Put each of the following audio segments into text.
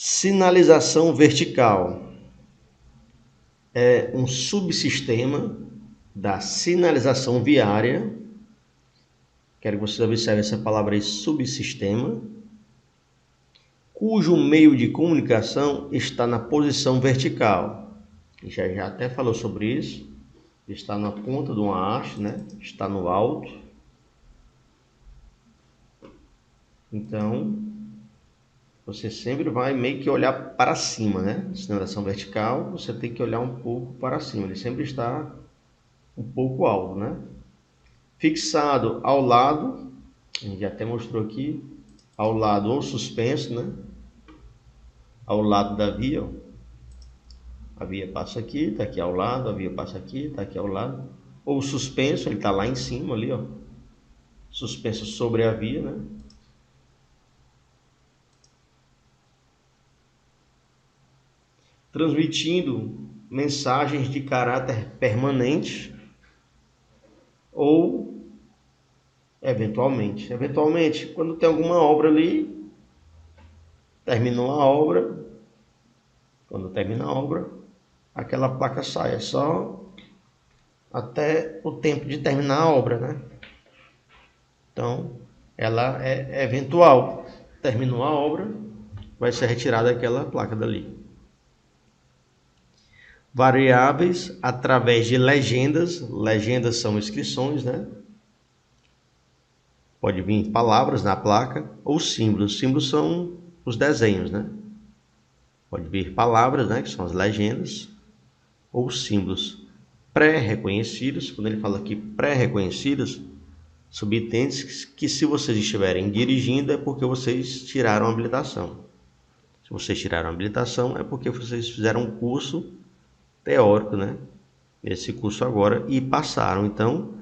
Sinalização vertical é um subsistema da sinalização viária. Quero que vocês observem essa palavra aí, subsistema, cujo meio de comunicação está na posição vertical. Já até falou sobre isso. Está na ponta de uma haste, né? Está no alto. Então, você sempre vai meio que olhar para cima, né? Sinalização vertical, você tem que olhar um pouco para cima. Ele sempre está um pouco alto, né? Fixado ao lado, a gente já até mostrou aqui, ao lado ou suspenso, né? Ao lado da via, ó. A via passa aqui, está aqui ao lado, a via passa aqui, está aqui ao lado. Ou suspenso, ele está lá em cima ali, ó. Suspenso sobre a via, né? Transmitindo mensagens de caráter permanente ou eventualmente, quando tem alguma obra ali, terminou a obra, quando termina a obra, aquela placa sai, é só até o tempo de terminar a obra, né? Então, ela é eventual. Terminou a obra, vai ser retirada aquela placa dali. Variáveis através de legendas. Legendas são inscrições, né? Pode vir palavras na placa ou símbolos. Símbolos são os desenhos, né? Pode vir palavras, né? Que são as legendas ou símbolos pré-reconhecidos. Quando ele fala aqui pré-reconhecidos, subentende que se vocês estiverem dirigindo é porque vocês tiraram a habilitação. Se vocês tiraram a habilitação é porque vocês fizeram um curso teórico, né? Esse curso agora e passaram. Então,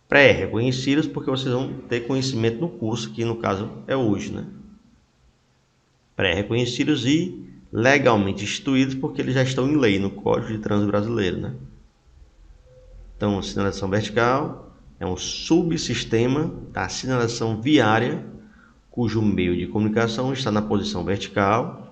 pré-reconhecidos porque vocês vão ter conhecimento no curso, que no caso é hoje, né? Pré-reconhecidos e legalmente instituídos porque eles já estão em lei no Código de Trânsito Brasileiro, né? Então, a sinalização vertical é um subsistema da sinalização viária, cujo meio de comunicação está na posição vertical,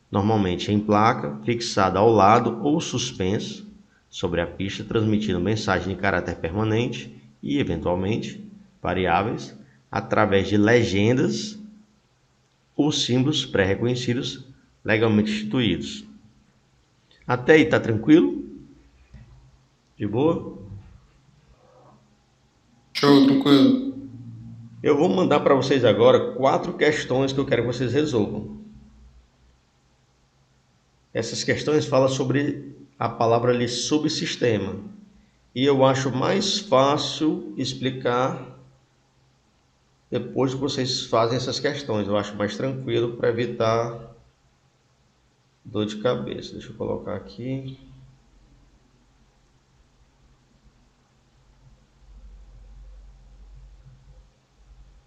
normalmente em placa, fixada ao lado ou suspenso sobre a pista, transmitindo mensagem de caráter permanente e, eventualmente, variáveis através de legendas ou símbolos pré-reconhecidos legalmente instituídos. Até aí tá tranquilo? De boa? Show, tranquilo. Eu vou mandar para vocês agora 4 questões que eu quero que vocês resolvam. Essas questões falam sobre a palavra ali subsistema. E eu acho mais fácil explicar depois que vocês fazem essas questões. Eu acho mais tranquilo para evitar dor de cabeça. Deixa eu colocar aqui.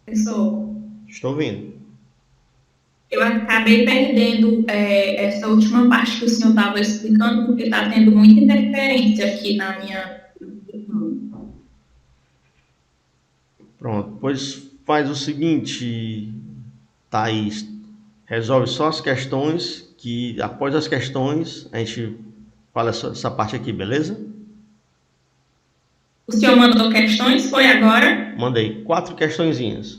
Professor, Estou ouvindo. eu acabei perdendo essa última parte que o senhor estava explicando, porque está tendo muita interferência aqui na minha. Pronto, pois faz o seguinte, Thaís, resolve só as questões, que após as questões a gente fala essa parte aqui, beleza? O senhor mandou questões? Foi agora? Mandei 4 questõezinhas.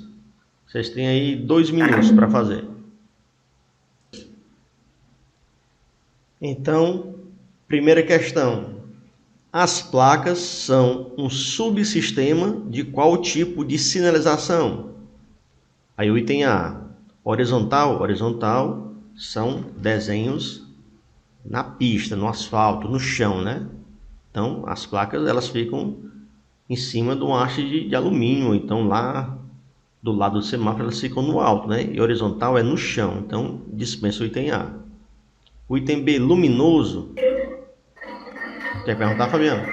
Vocês têm aí 2 minutos para fazer. Então, primeira questão. As placas são um subsistema de qual tipo de sinalização? Aí o item A, horizontal. Horizontal são desenhos na pista, no asfalto, no chão, né? Então, as placas elas ficam em cima de uma haste de alumínio, então lá do lado do semáforo elas ficam no alto, né? E horizontal é no chão, então dispensa o item A. O item B, luminoso. Quer perguntar, Fabiano?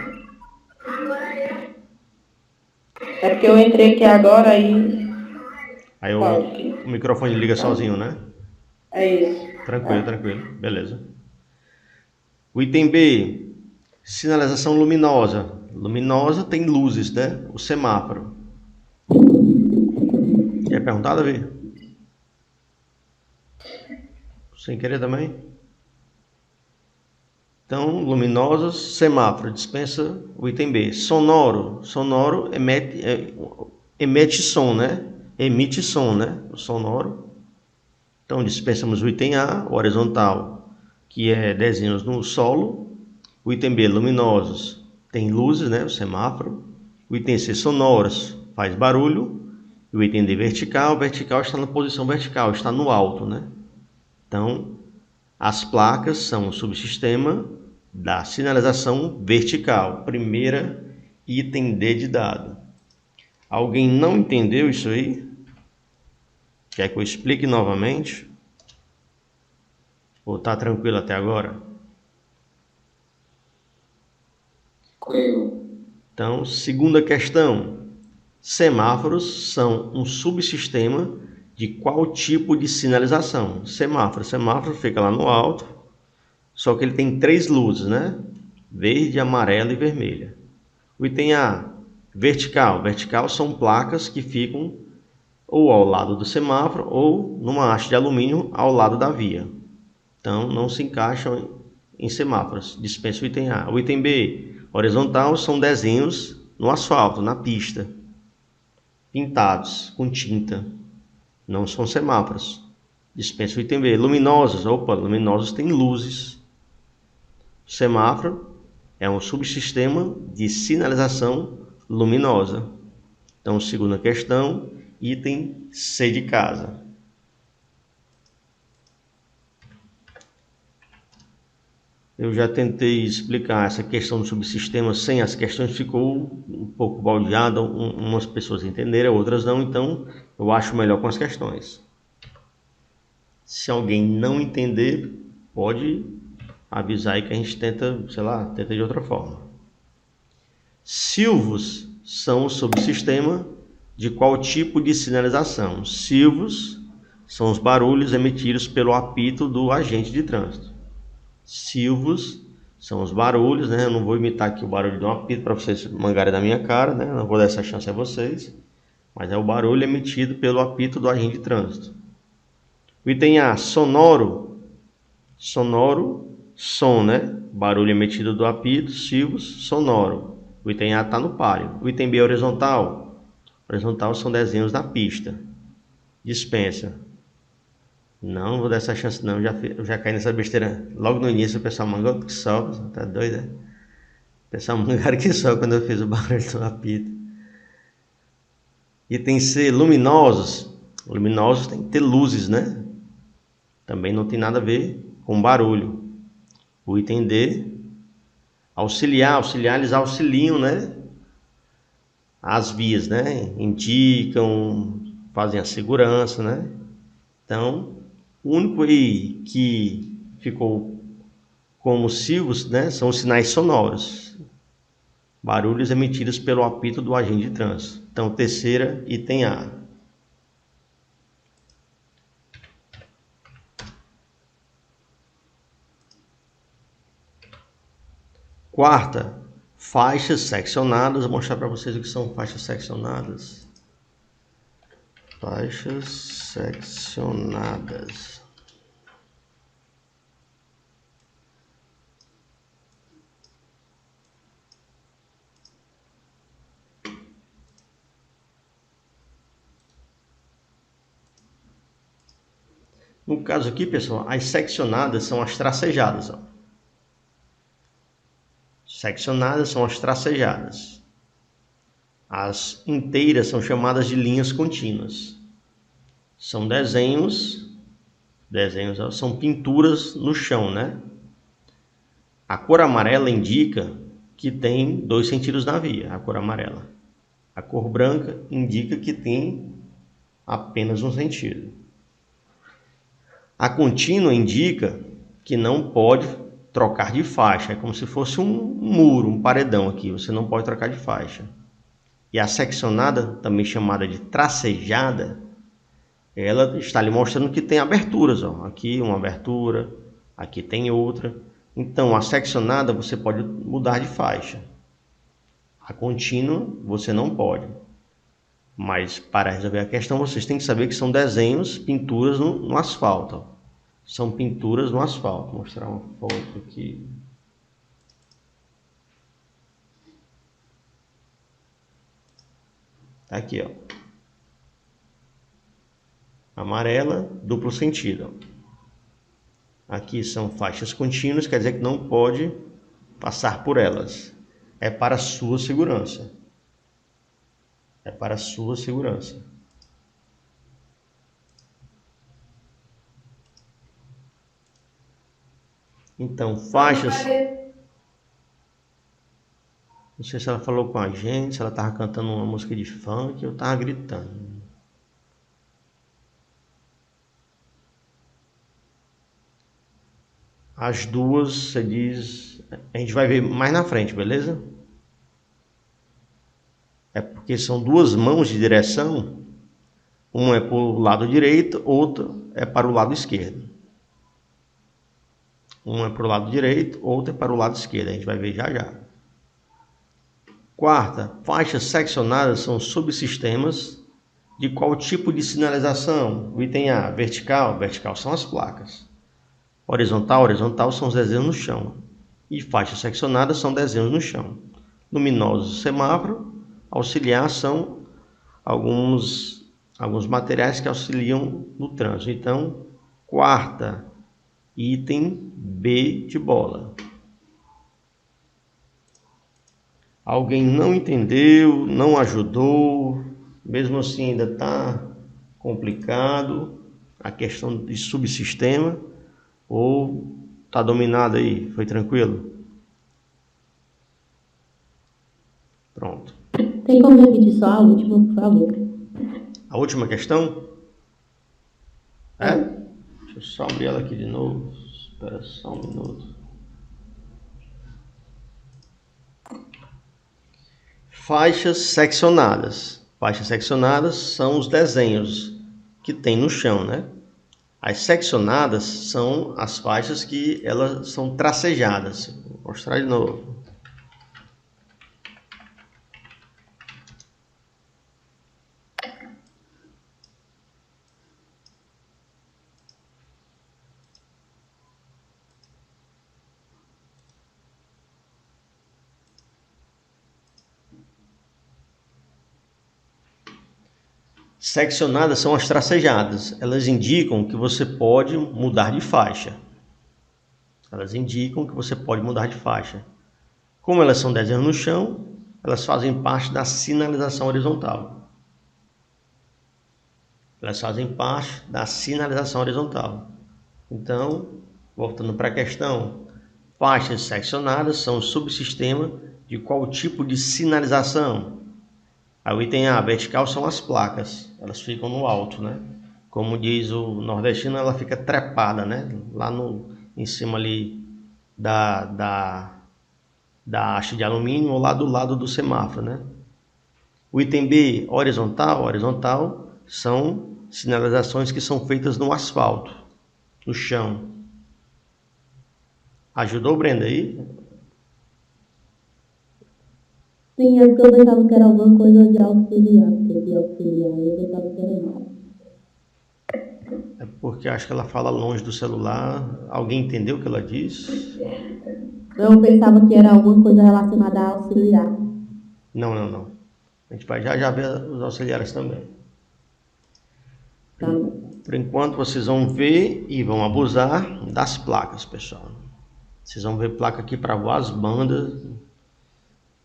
É porque eu entrei aqui agora e. Aí o microfone liga sozinho, né? É isso. Tranquilo, tranquilo. Beleza. O item B, sinalização luminosa. Luminosa tem luzes, né? O semáforo. Quer perguntar, Davi? sem querer também. Então, luminosos, semáforo, dispensa o item B. Sonoro, sonoro emite som, né? Emite som, né? O sonoro. Então, dispensamos o item A, horizontal, que é desenhos no solo. O item B, luminosos, tem luzes, né? O semáforo. O item C, sonoros, faz barulho. E o item D, vertical, vertical está na posição vertical, está no alto, né? Então, as placas são o subsistema da sinalização vertical. Primeira item D de dado. Alguém não entendeu isso aí? Quer que eu explique novamente? Ou está tranquilo até agora? Então, segunda questão. Semáforos são um subsistema de qual tipo de sinalização? Semáforo. Semáforo fica lá no alto, só que ele tem 3 luzes, né? Verde, amarela e vermelha. O item A, vertical. Vertical são placas que ficam ou ao lado do semáforo ou numa haste de alumínio ao lado da via. Então, não se encaixam em semáforos. Dispensa o item A. O item B, horizontal, são desenhos no asfalto, na pista, pintados com tinta. Não são semáforos. Dispensa o item B. Luminosos. Opa, luminosos tem luzes. Semáforo é um subsistema de sinalização luminosa. Então, segunda questão, item C de casa. Eu já tentei explicar essa questão do subsistema sem as questões, ficou um pouco baldeado, umas pessoas entenderam, outras não, então eu acho melhor com as questões. Se alguém não entender, pode avisar aí que a gente tenta, sei lá, tenta de outra forma. Silvos são o subsistema de qual tipo de sinalização? Silvos são os barulhos emitidos pelo apito do agente de trânsito. Silvos são os barulhos, né? Eu não vou imitar aqui o barulho de um apito para vocês mangarem da minha cara, né? Não vou dar essa chance a vocês. Mas é o barulho emitido pelo apito do agente de trânsito. O item A, sonoro. Sonoro, som, né? Barulho emitido do apito, silvos, sonoro. O item A está no páreo. O item B, horizontal. Horizontal são desenhos na pista. Dispensa. Não vou dar essa chance não, eu já caí nessa besteira logo no início. O pessoal mangou que só, tá doido, né? O pessoal mangaram que só quando eu fiz o barulho do apito. Item C, luminosos. Luminosos tem que ter luzes, né? Também não tem nada a ver com barulho. O item D, auxiliar, eles auxiliam, né? As vias, né? Indicam, fazem a segurança, né? Então, o único aí que ficou como silvos, né, são os sinais sonoros. Barulhos emitidos pelo apito do agente de trânsito. Então, terceira, item A. Quarta, faixas seccionadas. Vou mostrar para vocês o que são faixas seccionadas. Faixas seccionadas. No caso aqui, pessoal, as seccionadas são as tracejadas. Ó. Seccionadas são as tracejadas. As inteiras são chamadas de linhas contínuas. São desenhos, são pinturas no chão, né? A cor amarela indica que tem 2 sentidos na via, a cor amarela. A cor branca indica que tem apenas um sentido. A contínua indica que não pode trocar de faixa, é como se fosse um muro, um paredão aqui, você não pode trocar de faixa. E a seccionada, também chamada de tracejada, ela está lhe mostrando que tem aberturas, ó. Aqui uma abertura, aqui tem outra. Então, a seccionada você pode mudar de faixa. A contínua você não pode. Mas para resolver a questão, vocês têm que saber que são desenhos, pinturas no asfalto. Ó. são pinturas no asfalto. Vou mostrar uma foto aqui. Tá aqui, ó. Amarela, duplo sentido. Aqui são faixas contínuas, quer dizer que não pode passar por elas. É para a sua segurança. É para a sua segurança. Então, faixas... Não sei se ela falou com a gente, se ela estava cantando uma música de funk ou estava gritando. As duas, você diz... A gente vai ver mais na frente, beleza? É porque são duas mãos de direção. Uma é para o lado direito, outra é para o lado esquerdo. Uma é para o lado direito, outra é para o lado esquerdo. A gente vai ver já já. Quarta, faixas seccionadas são subsistemas de qual tipo de sinalização? O item A, vertical. Vertical são as placas. Horizontal, horizontal são os desenhos no chão. E faixas seccionadas são desenhos no chão. Luminosos, semáforo. Auxiliar são alguns materiais que auxiliam no trânsito. Então, quarta, item B de bola. Alguém não entendeu, não ajudou, mesmo assim ainda está complicado a questão de subsistema, ou está dominado aí? Foi tranquilo? Pronto. Tem como repetir só a última, por favor? A última questão? É? Deixa eu só abrir ela aqui de novo. Espera só um minuto. Faixas seccionadas. Faixas seccionadas são os desenhos que tem no chão, né? As seccionadas são as faixas que elas são tracejadas. Vou mostrar de novo. Seccionadas são as tracejadas. Elas indicam que você pode mudar de faixa. Elas indicam que você pode mudar de faixa. Como elas são desenhos no chão, elas fazem parte da sinalização horizontal. Elas fazem parte da sinalização horizontal. Então, voltando para a questão, faixas seccionadas são o subsistema de qual tipo de sinalização? Aí o item A, vertical, são as placas. Elas ficam no alto, né? Como diz o nordestino, ela fica trepada, né? Lá em cima ali da haste de alumínio ou lá do lado do semáforo, né? O item B, horizontal. Horizontal são sinalizações que são feitas no asfalto, no chão. Ajudou, Brenda, aí? Sim, é porque eu pensava que era alguma coisa de auxiliar, porque de auxiliar eu pensava que era isso. É porque acho que ela fala longe do celular. Alguém entendeu o que ela disse? Eu pensava que era alguma coisa relacionada a auxiliar. Não. A gente vai já ver os auxiliares também. Tá. Por enquanto vocês vão ver e vão abusar das placas, pessoal. Vocês vão ver placa aqui para voar as bandas.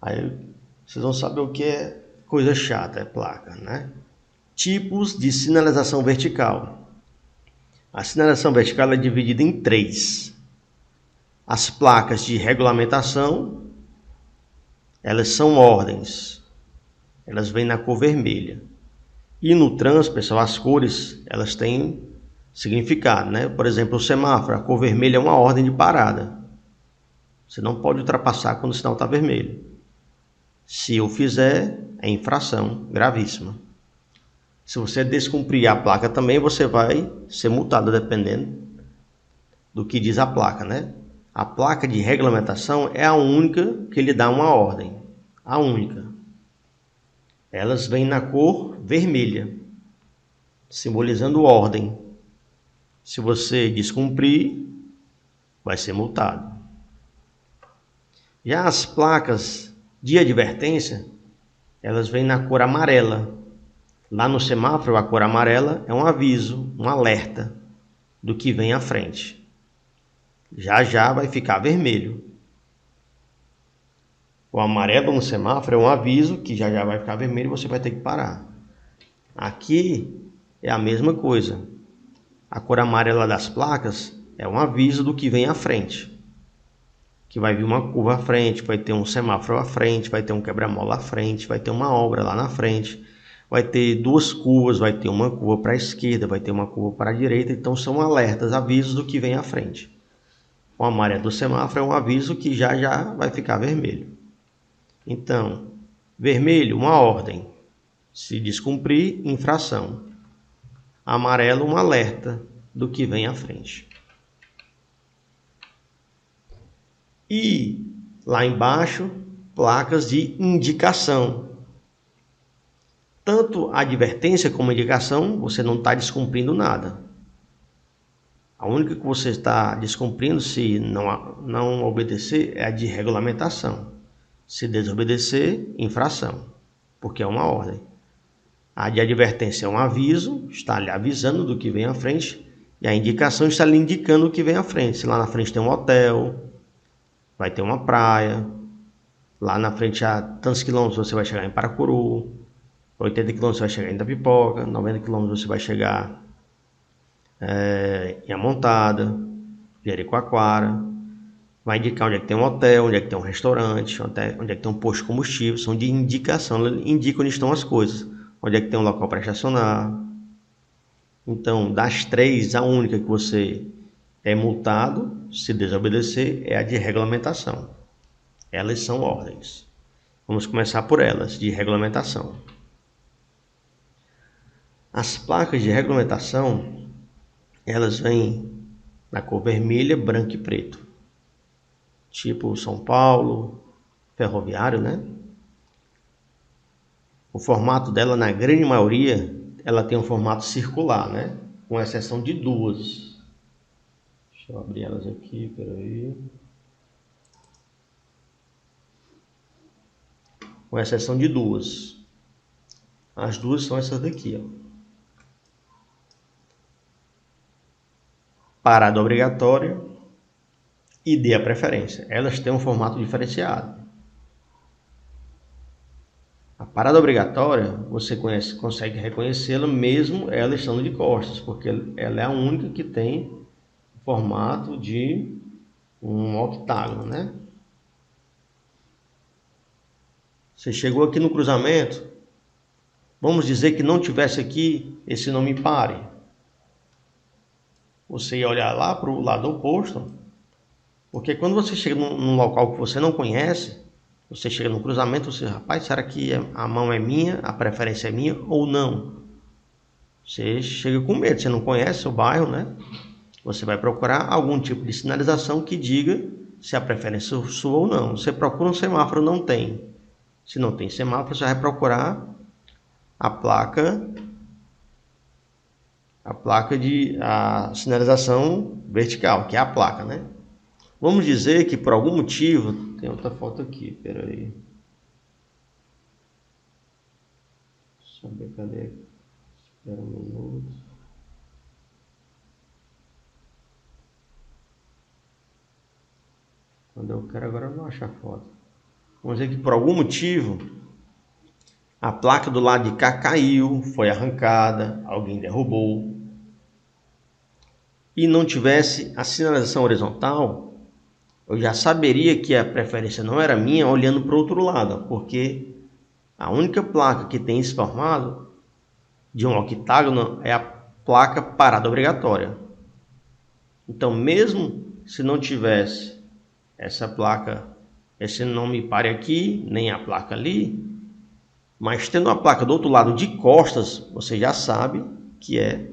Aí vocês vão saber o que é coisa chata, é placa, né? Tipos de sinalização vertical. A sinalização vertical é dividida em 3. As placas de regulamentação, elas são ordens. Elas vêm na cor vermelha. E no trânsito, pessoal, as cores, elas têm significado, né? Por exemplo, o semáforo, a cor vermelha é uma ordem de parada. Você não pode ultrapassar quando o sinal está vermelho. Se eu fizer, é infração gravíssima. Se você descumprir a placa também, você vai ser multado, dependendo do que diz a placa, né? A placa de regulamentação é a única que lhe dá uma ordem. A única. Elas vêm na cor vermelha, simbolizando ordem. Se você descumprir, vai ser multado. Já as placas de advertência, elas vêm na cor amarela. Lá no semáforo, a cor amarela é um aviso, um alerta do que vem à frente. Já já vai ficar vermelho. O amarelo no semáforo é um aviso que já já vai ficar vermelho e você vai ter que parar. Aqui é a mesma coisa. A cor amarela das placas é um aviso do que vem à frente. Que vai vir uma curva à frente, vai ter um semáforo à frente, vai ter um quebra-mola à frente, vai ter uma obra lá na frente, vai ter duas curvas, vai ter uma curva para a esquerda, vai ter uma curva para a direita. Então são alertas, avisos do que vem à frente. O amarelo do semáforo é um aviso que já já vai ficar vermelho. Então, vermelho, uma ordem. Se descumprir, infração. Amarelo, um alerta do que vem à frente. E lá embaixo, placas de indicação. Tanto a advertência como a indicação, você não está descumprindo nada. A única que você está descumprindo, se não obedecer, é a de regulamentação. Se desobedecer, infração, porque é uma ordem. A de advertência é um aviso, está lhe avisando do que vem à frente, e a indicação está lhe indicando o que vem à frente. Se lá na frente tem um hotel, vai ter uma praia, lá na frente a tantos quilômetros você vai chegar em Paracuru, 80 quilômetros você vai chegar em Itapipoca, 90 quilômetros você vai chegar em Amontada, Jericoacoara. Vai indicar onde é que tem um hotel, onde é que tem um restaurante, onde é que tem um posto de combustível. São de indicação, ele indica onde estão as coisas. Onde é que tem um local para estacionar. Então, das três, a única que você é multado, se desobedecer, é a de regulamentação. Elas são ordens. Vamos começar por elas, de regulamentação. As placas de regulamentação, elas vêm na cor vermelha, branco e preto. Tipo São Paulo, ferroviário, né? O formato dela, na grande maioria, ela tem um formato circular, né? Com exceção de duas. Deixa eu abrir elas aqui, peraí. Com exceção de duas. As duas são essas daqui, ó. Parada obrigatória e dê a preferência. Elas têm um formato diferenciado. A parada obrigatória, você consegue reconhecê-la mesmo ela estando de costas, porque ela é a única que tem formato de um octágono, né? Você chegou aqui no cruzamento, vamos dizer que não tivesse aqui esse nome pare. Você ia olhar lá para o lado oposto, porque quando você chega num local que você não conhece, você chega no cruzamento, você, rapaz, será que a mão é minha, a preferência é minha ou não? Você chega com medo, você não conhece o bairro, né? Você vai procurar algum tipo de sinalização que diga se a preferência é sua ou não. Você procura um semáforo, não tem. Se não tem semáforo, você vai procurar a sinalização vertical, que é a placa, né? Vamos dizer que por algum motivo, tem outra foto aqui, peraí. Deixa eu ver, cadê? Espera um minuto. Quando eu quero agora eu não acho a foto. Vamos dizer que por algum motivo a placa do lado de cá caiu, foi arrancada, alguém derrubou e não tivesse a sinalização horizontal, eu já saberia que a preferência não era minha olhando para o outro lado, porque a única placa que tem esse formato de um octágono é a placa parada obrigatória. Então, mesmo se não tivesse essa placa, esse nome pare aqui, nem a placa ali, mas tendo a placa do outro lado de costas, você já sabe que é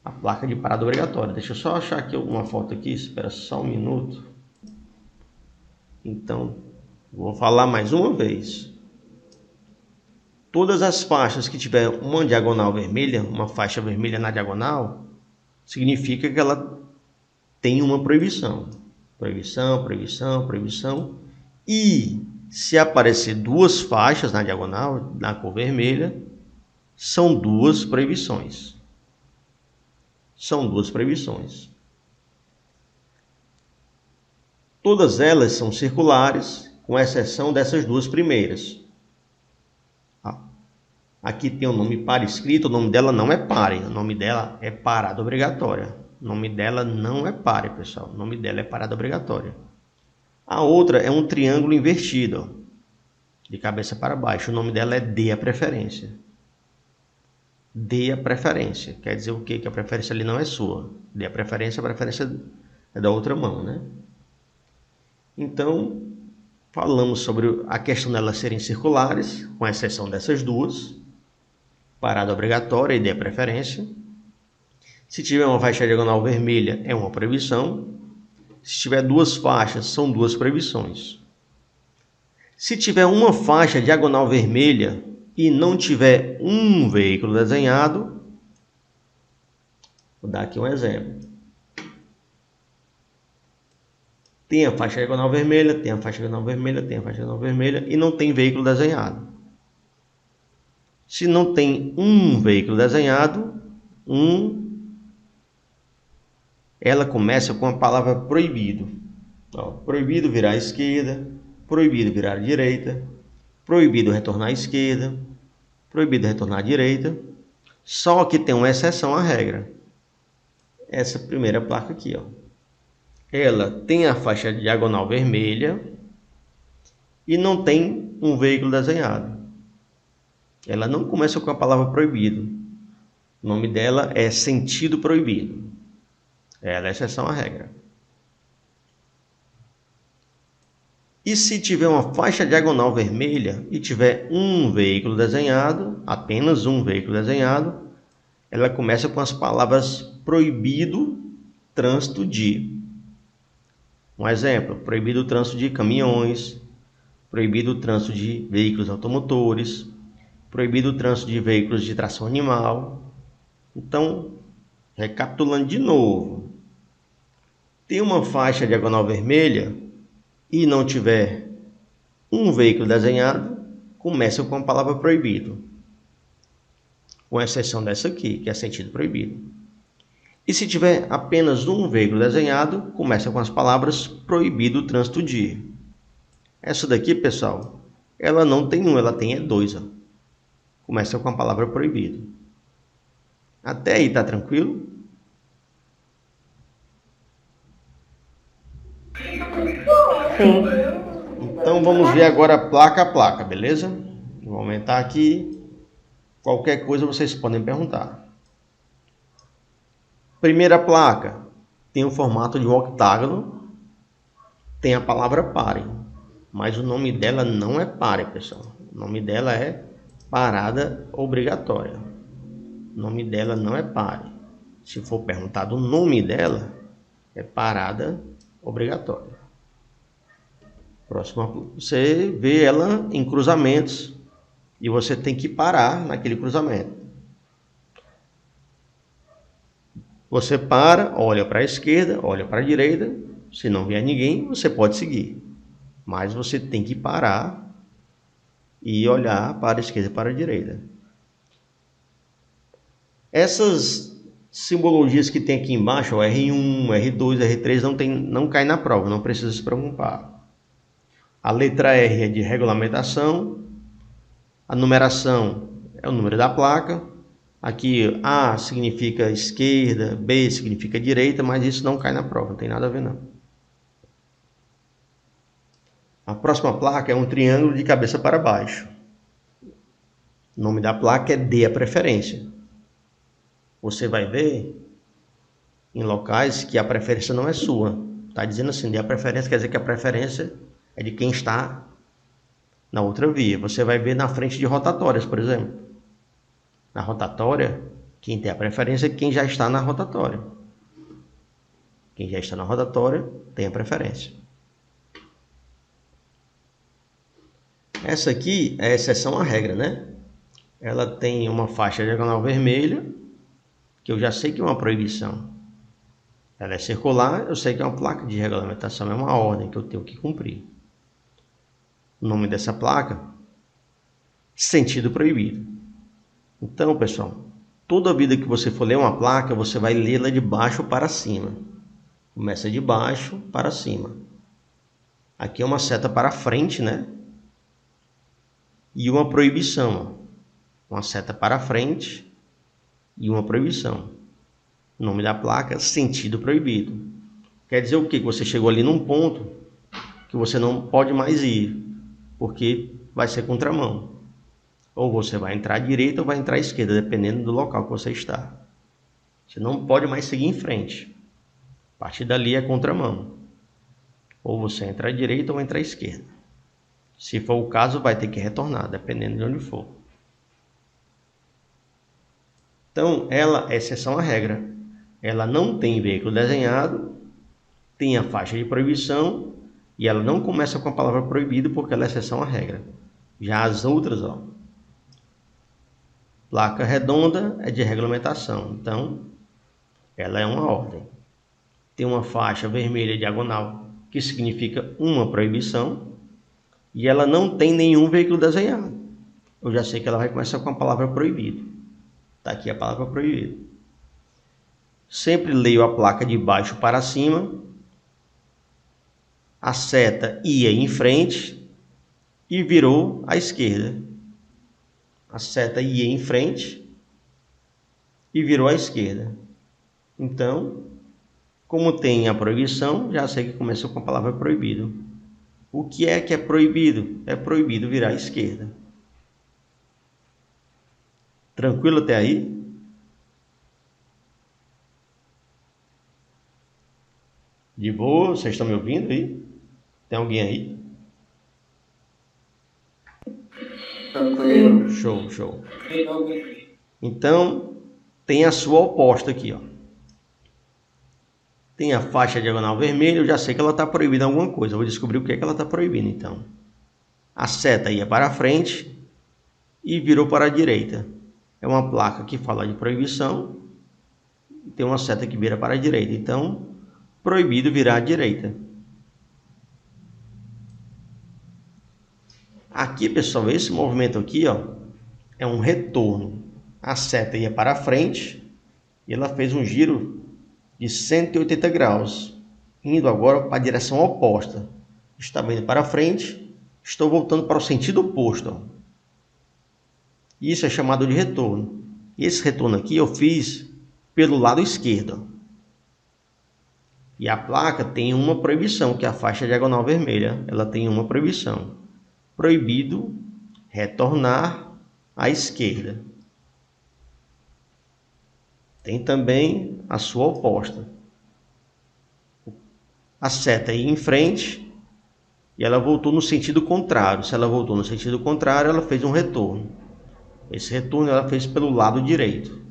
a placa de parada obrigatória. Deixa eu só achar aqui uma foto aqui, espera só um minuto. Então, vou falar mais uma vez. Todas as faixas que tiver uma diagonal vermelha, uma faixa vermelha na diagonal, significa que ela tem uma proibição. Proibição, proibição, proibição. E se aparecer duas faixas na diagonal, na cor vermelha, são duas proibições. São duas proibições. Todas elas são circulares, com exceção dessas duas primeiras. Aqui tem o nome par escrito, o nome dela não é pare, o nome dela é parada obrigatória. O nome dela não é pare, pessoal, o nome dela é parada obrigatória. A outra é um triângulo invertido, ó, de cabeça para baixo, o nome dela é dê a preferência. Dê a preferência, quer dizer o quê? Que a preferência ali não é sua. Dê a preferência é da outra mão, né? Então, falamos sobre a questão delas serem circulares, com exceção dessas duas. Parada obrigatória e dê a preferência. Se tiver uma faixa diagonal vermelha, é uma proibição. Se tiver duas faixas, são duas proibições. Se tiver uma faixa diagonal vermelha e não tiver um veículo desenhado, vou dar aqui um exemplo. Tem a faixa diagonal vermelha, tem a faixa diagonal vermelha, tem a faixa diagonal vermelha e não tem veículo desenhado. Se não tem um veículo desenhado, ela começa com a palavra proibido. Ó, proibido virar à esquerda, proibido virar à direita, proibido retornar à esquerda, proibido retornar à direita. Só que tem uma exceção à regra. Essa primeira placa aqui, ó. Ela tem a faixa diagonal vermelha e não tem um veículo desenhado. Ela não começa com a palavra proibido. O nome dela é sentido proibido. Ela é exceção à regra. E se tiver uma faixa diagonal vermelha e tiver um veículo desenhado, apenas um veículo desenhado, ela começa com as palavras proibido trânsito de. Um exemplo, proibido o trânsito de caminhões, proibido o trânsito de veículos automotores, proibido o trânsito de veículos de tração animal. Então, recapitulando de novo, tem uma faixa diagonal vermelha e não tiver um veículo desenhado, começa com a palavra proibido, com exceção dessa aqui, que é sentido proibido. E se tiver apenas um veículo desenhado, começa com as palavras proibido o trânsito de. Essa daqui, pessoal, ela não tem um, ela tem dois. Ó. Começa com a palavra proibido. Até aí tá tranquilo? Sim. Então vamos ver agora placa a placa, beleza? Vou aumentar aqui. Qualquer coisa vocês podem perguntar. Primeira placa tem o formato de um octágono, tem a palavra pare, mas o nome dela não é pare, pessoal. O nome dela é parada obrigatória. O nome dela não é pare. Se for perguntado o nome dela, é parada obrigatória. Próxima, você vê ela em cruzamentos e você tem que parar naquele cruzamento. Você para, olha para a esquerda, olha para a direita. Se não vier ninguém, você pode seguir. Mas você tem que parar e olhar para a esquerda e para a direita. Essas simbologias que tem aqui embaixo, ó, R1, R2, R3, não cai na prova, não precisa se preocupar. A letra R é de regulamentação. A numeração é o número da placa. Aqui A significa esquerda, B significa direita, mas isso não cai na prova, não tem nada a ver não. A próxima placa é um triângulo de cabeça para baixo. O nome da placa é dê a preferência. Você vai ver em locais que a preferência não é sua. Está dizendo assim, dê a preferência, quer dizer que a preferência é de quem está na outra via. Você vai ver na frente de rotatórias, por exemplo. Na rotatória, quem tem a preferência é quem já está na rotatória. Quem já está na rotatória tem a preferência. Essa aqui é a exceção à regra, né? Ela tem uma faixa diagonal vermelha, que eu já sei que é uma proibição. Ela é circular, eu sei que é uma placa de regulamentação, é uma ordem que eu tenho que cumprir. O nome dessa placa, sentido proibido. Então, pessoal, toda vida que você for ler uma placa, você vai lê-la de baixo para cima. Começa de baixo para cima. Aqui é uma seta para frente, né? E uma proibição. Uma seta para frente e uma proibição. O nome da placa, sentido proibido. Quer dizer o quê? Que você chegou ali num ponto que você não pode mais ir, porque vai ser contramão. Ou você vai entrar à direita ou vai entrar à esquerda, dependendo do local que você está. Você não pode mais seguir em frente. A partir dali é contramão. Ou você entra à direita ou entra à esquerda. Se for o caso, vai ter que retornar, dependendo de onde for. Então, ela é exceção à regra. Ela não tem veículo desenhado, tem a faixa de proibição e ela não começa com a palavra proibido porque ela é exceção à regra. Já as outras, ó, placa redonda é de regulamentação, então ela é uma ordem. Tem uma faixa vermelha diagonal, que significa uma proibição, e ela não tem nenhum veículo desenhado. Eu já sei que ela vai começar com a palavra proibido. Está aqui a palavra proibido. Sempre leio a placa de baixo para cima. A seta ia em frente e virou à esquerda. A seta ia em frente e virou à esquerda. Então, como tem a proibição, já sei que começa com a palavra proibido. O que é proibido? É proibido virar à esquerda. Tranquilo até aí? De boa? Vocês estão me ouvindo aí? Tem alguém aí? Tranquilo. Show, show. Então, tem a sua oposta aqui, ó. Tem a faixa diagonal vermelha, eu já sei que ela está proibida em alguma coisa. Eu vou descobrir o que é que ela está proibindo, então. A seta ia para frente e virou para a direita. É uma placa que fala de proibição. Tem uma seta que vira para a direita. Então, proibido virar à direita. Aqui, pessoal, esse movimento aqui, ó, é um retorno. A seta ia para frente e ela fez um giro de 180 graus, indo agora para a direção oposta. Estava indo para frente, estou voltando para o sentido oposto. Ó. Isso é chamado de retorno. E esse retorno aqui eu fiz pelo lado esquerdo. E a placa tem uma proibição, que é a faixa diagonal vermelha. Ela tem uma proibição. Proibido retornar à esquerda. Tem também a sua oposta. A seta ia em frente e ela voltou no sentido contrário. Se ela voltou no sentido contrário, ela fez um retorno. Esse retorno ela fez pelo lado direito.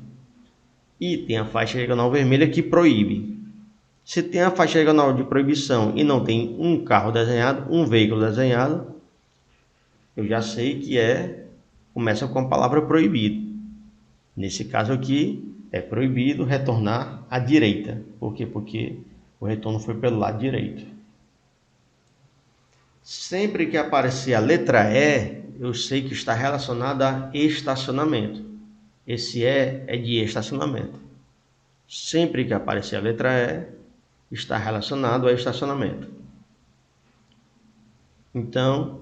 E tem a faixa diagonal vermelha que proíbe. Se tem a faixa diagonal de proibição e não tem um carro desenhado, um veículo desenhado, eu já sei que começa com a palavra proibido. Nesse caso aqui, é proibido retornar à direita. Por quê? Porque o retorno foi pelo lado direito. Sempre que aparecer a letra E, eu sei que está relacionado a estacionamento. Esse é de estacionamento. Sempre que aparecer a letra E, está relacionado a estacionamento. Então,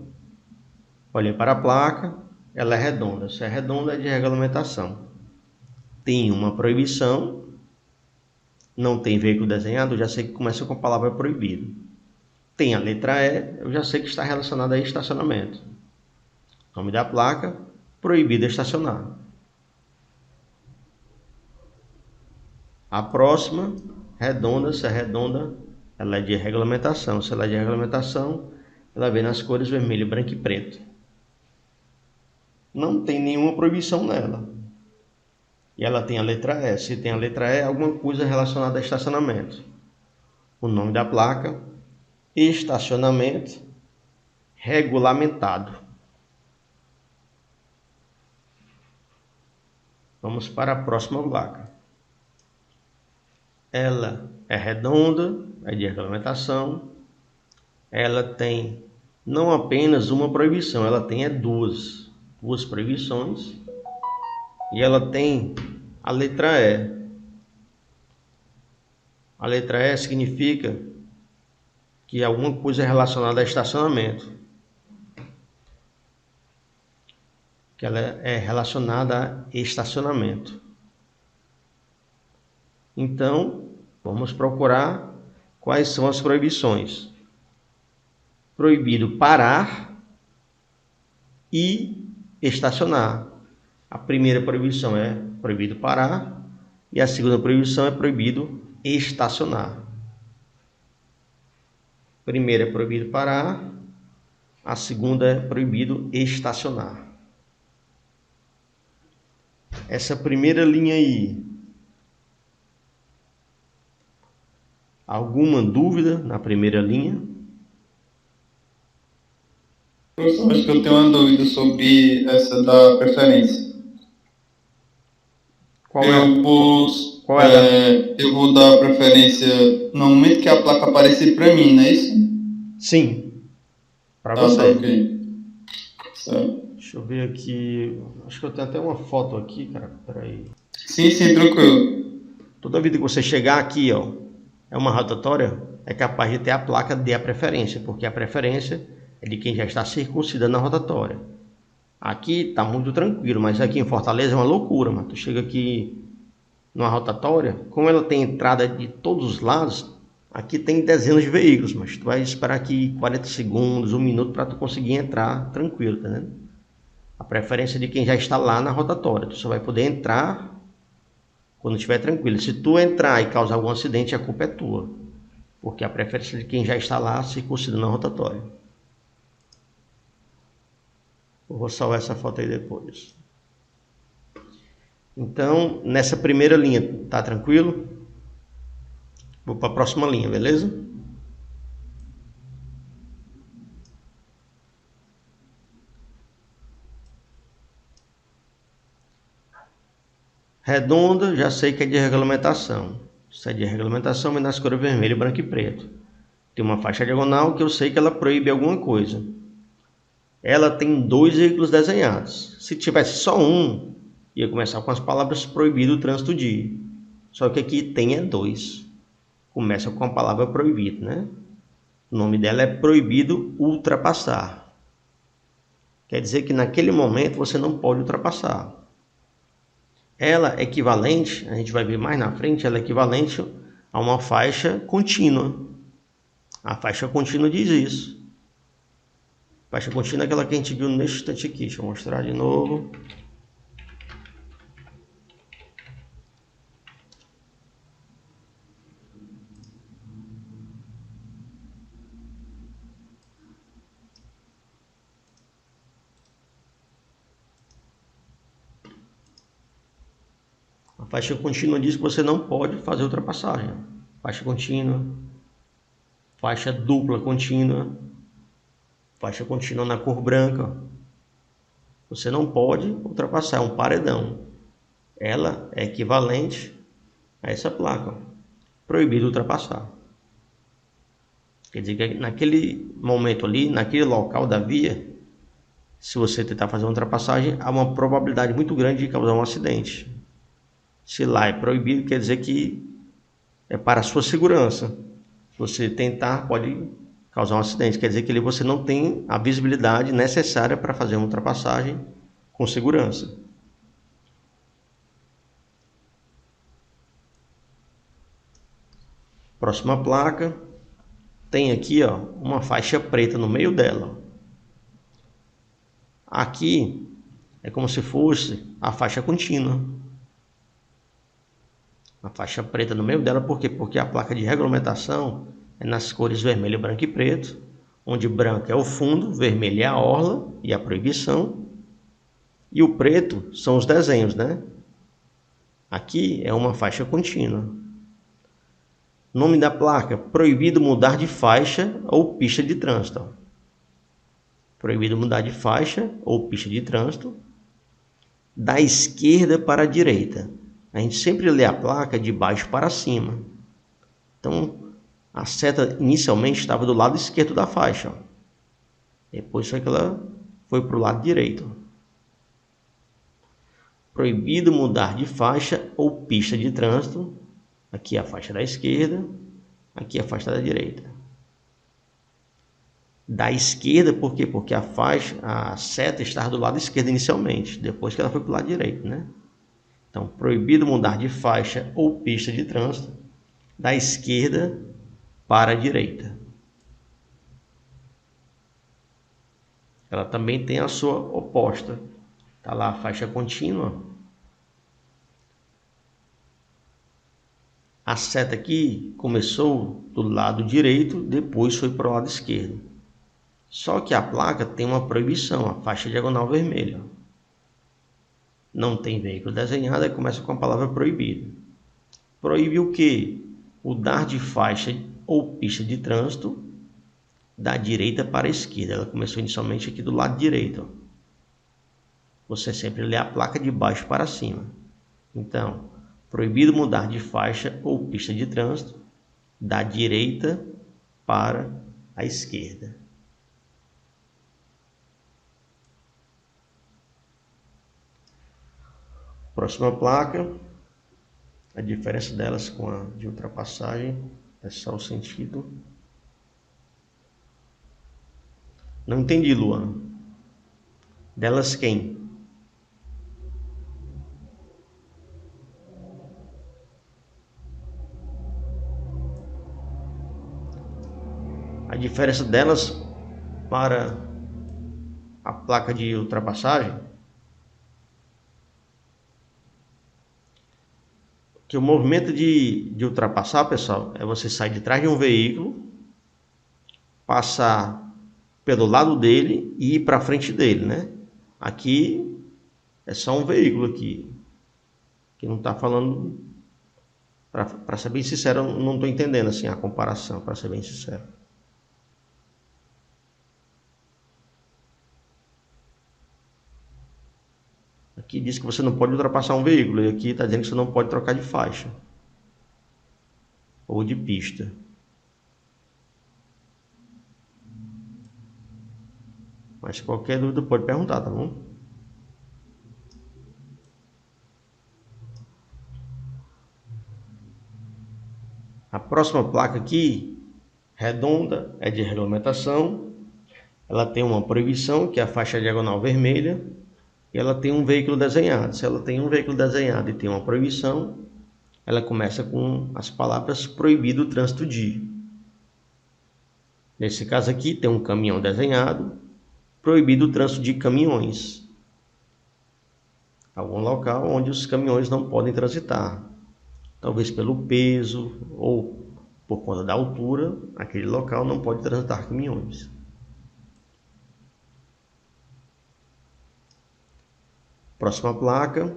olhei para a placa, ela é redonda. Se é redonda, é de regulamentação. Tem uma proibição, não tem veículo desenhado, eu já sei que começa com a palavra proibido. Tem a letra E, eu já sei que está relacionado a estacionamento. Nome da placa, proibido estacionar. A próxima, redonda, se é redonda, ela é de regulamentação. Se ela é de regulamentação, ela vem nas cores vermelho, branco e preto. Não tem nenhuma proibição nela. E ela tem a letra E. Se tem a letra E, alguma coisa relacionada a estacionamento. O nome da placa, estacionamento regulamentado. Vamos para a próxima placa. ela é redonda, é de regulamentação, ela tem não apenas uma proibição, ela tem duas proibições, e ela tem a letra E. A letra E significa que alguma coisa é relacionada a estacionamento, que ela é relacionada a estacionamento. Então, vamos procurar quais são as proibições. Proibido parar e estacionar. A primeira proibição é proibido parar e a segunda proibição é proibido estacionar. A primeira é proibido parar, a segunda é proibido estacionar. Essa primeira linha aí, alguma dúvida na primeira linha? Professor, acho que eu tenho uma dúvida sobre essa da preferência. Qual é? Eu vou dar preferência no momento que a placa aparecer para mim, não é isso? Sim, para você. Tá, ok. Certo. Deixa eu ver aqui. Acho que eu tenho até uma foto aqui, cara. Peraí. Sim, tranquilo. Toda vida que você chegar aqui, ó, é uma rotatória, é capaz de ter a placa de a preferência, porque a preferência é de quem já está circuncidando na rotatória. Aqui tá muito tranquilo, mas aqui em Fortaleza é uma loucura, mano. Tu chega aqui numa rotatória, como ela tem entrada de todos os lados, aqui tem dezenas de veículos, mas tu vai esperar aqui 40 segundos, 1 minuto para tu conseguir entrar tranquilo, tá vendo? A preferência é de quem já está lá na rotatória. Tu só vai poder entrar quando estiver tranquilo. Se tu entrar e causar algum acidente, a culpa é tua, porque a preferência é de quem já está lá circuncidando na rotatória. Eu vou salvar essa foto aí depois. Então, nessa primeira linha, tá tranquilo? Vou para a próxima linha, beleza? Redonda, já sei que é de regulamentação. Se é de regulamentação, vem nas cores vermelho, branco e preto. Tem uma faixa diagonal que eu sei que ela proíbe alguma coisa. Ela tem 2 veículos desenhados. Se tivesse só um, ia começar com as palavras proibido o trânsito de. Só que aqui tem 2. Começa com a palavra proibido, né? O nome dela é proibido ultrapassar. Quer dizer que naquele momento você não pode ultrapassar. Ela é equivalente, a gente vai ver mais na frente, ela é equivalente a uma faixa contínua. A faixa contínua diz isso. Faixa contínua é aquela que a gente viu neste instante aqui. Deixa eu mostrar de novo. A faixa contínua diz que você não pode fazer ultrapassagem. Faixa contínua, faixa dupla contínua, faixa contínua na cor branca. Você não pode ultrapassar, é um paredão. Ela é equivalente a essa placa. Proibido ultrapassar. Quer dizer que naquele momento ali, naquele local da via, se você tentar fazer uma ultrapassagem, há uma probabilidade muito grande de causar um acidente. Se lá é proibido, quer dizer que é para a sua segurança. Se você tentar, pode causar um acidente. Quer dizer que ali você não tem a visibilidade necessária para fazer uma ultrapassagem com segurança. Próxima placa. Tem aqui, ó, uma faixa preta no meio dela. Aqui é como se fosse a faixa contínua. A faixa preta no meio dela, por quê? Porque a placa de regulamentação é nas cores vermelho, branco e preto, onde branco é o fundo, vermelho é a orla e a proibição, e o preto são os desenhos, né? Aqui é uma faixa contínua. Nome da placa: proibido mudar de faixa ou pista de trânsito. Proibido mudar de faixa ou pista de trânsito da esquerda para a direita. A gente sempre lê a placa de baixo para cima. Então, a seta inicialmente estava do lado esquerdo da faixa. Ó. Depois foi que ela foi para o lado direito. Proibido mudar de faixa ou pista de trânsito. Aqui é a faixa da esquerda, aqui é a faixa da direita. Da esquerda, por quê? Porque a seta estava do lado esquerdo inicialmente, depois que ela foi para o lado direito, né? Então, proibido mudar de faixa ou pista de trânsito da esquerda para a direita. Ela também tem a sua oposta. Está lá a faixa contínua. A seta aqui começou do lado direito, depois foi para o lado esquerdo. Só que a placa tem uma proibição, a faixa diagonal vermelha. Não tem veículo desenhado, aí começa com a palavra proibido. Proíbe o quê? O dar de faixa ou pista de trânsito da direita para a esquerda. Ela começou inicialmente aqui do lado direito. Você sempre lê a placa de baixo para cima. Então, proibido mudar de faixa ou pista de trânsito da direita para a esquerda. Próxima placa, a diferença delas com a de ultrapassagem é só o sentido. Não entendi, Luan. Delas quem? A diferença delas para a placa de ultrapassagem, que o movimento de ultrapassar, pessoal, é você sair de trás de um veículo, passar pelo lado dele e ir para frente dele, né? Aqui é só um veículo aqui, que não está falando, para ser bem sincero, eu não estou entendendo assim a comparação, para ser bem sincero. Aqui diz que você não pode ultrapassar um veículo, e aqui está dizendo que você não pode trocar de faixa ou de pista. Mas qualquer dúvida pode perguntar, tá bom? A próxima placa aqui, redonda, é de regulamentação. Ela tem uma proibição, que é a faixa diagonal vermelha. E ela tem um veículo desenhado. Se ela tem um veículo desenhado e tem uma proibição, ela começa com as palavras proibido o trânsito de. Nesse caso aqui tem um caminhão desenhado, proibido o trânsito de caminhões. Algum local onde os caminhões não podem transitar. Talvez pelo peso ou por conta da altura, aquele local não pode transitar caminhões. Próxima placa,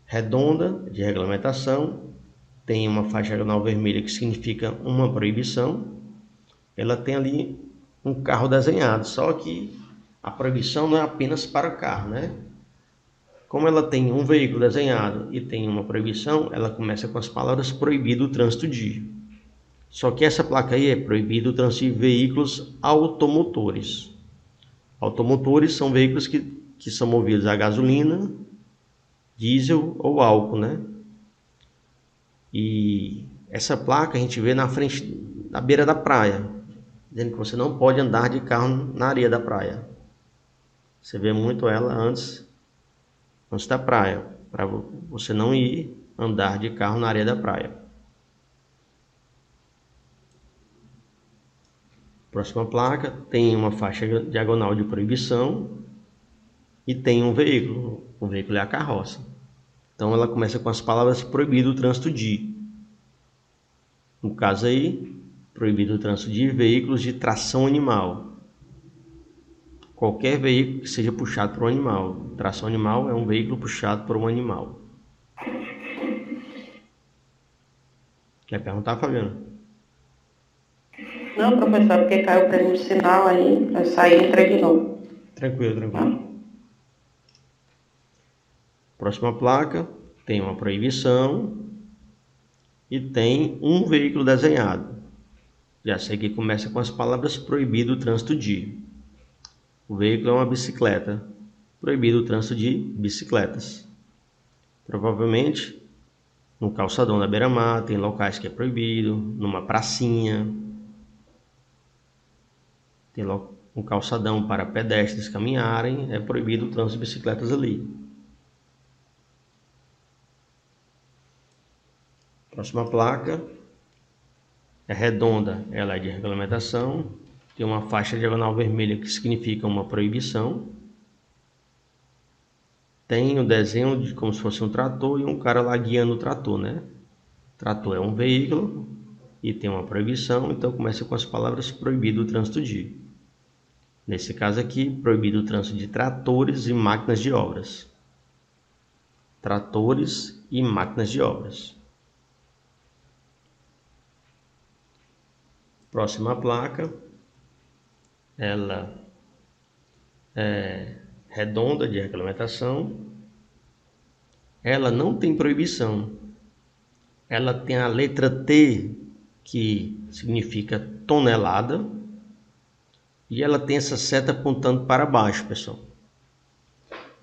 redonda, de regulamentação, tem uma faixa diagonal vermelha que significa uma proibição. Ela tem ali um carro desenhado, só que a proibição não é apenas para o carro, né? Como ela tem um veículo desenhado e tem uma proibição, ela começa com as palavras proibido o trânsito de. Só que essa placa aí é proibido o trânsito de veículos automotores. Automotores são veículos que são movidos a gasolina, diesel ou álcool, né? E essa placa a gente vê na frente, na beira da praia, dizendo que você não pode andar de carro na areia da praia. Você vê muito ela antes da praia, para você não ir andar de carro na areia da praia. Próxima placa tem uma faixa diagonal de proibição e tem um veículo. O veículo é a carroça. Então ela começa com as palavras proibido o trânsito de. No caso aí, proibido o trânsito de veículos de tração animal. Qualquer veículo que seja puxado por um animal. Tração animal é um veículo puxado por um animal. Quer perguntar, Fabiana? Não, professor, porque caiu para mim o sinal aí, para sair e entrei de novo. Tranquilo. Próxima placa tem uma proibição e tem um veículo desenhado. Já sei que começa com as palavras proibido o trânsito de. O veículo é uma bicicleta. Proibido o trânsito de bicicletas. Provavelmente no calçadão da beira-mar tem locais que é proibido, numa pracinha. Tem um calçadão para pedestres caminharem, é proibido o trânsito de bicicletas ali. Próxima placa é redonda, ela é de regulamentação, tem uma faixa diagonal vermelha que significa uma proibição. Tem o desenho de como se fosse um trator e um cara lá guiando o trator, né? Trator é um veículo e tem uma proibição, então começa com as palavras proibido o trânsito de. Nesse caso aqui, proibido o trânsito de tratores e máquinas de obras. Tratores e máquinas de obras. Próxima placa, ela é redonda de regulamentação. Ela não tem proibição. Ela tem a letra T, que significa tonelada, e ela tem essa seta apontando para baixo, pessoal.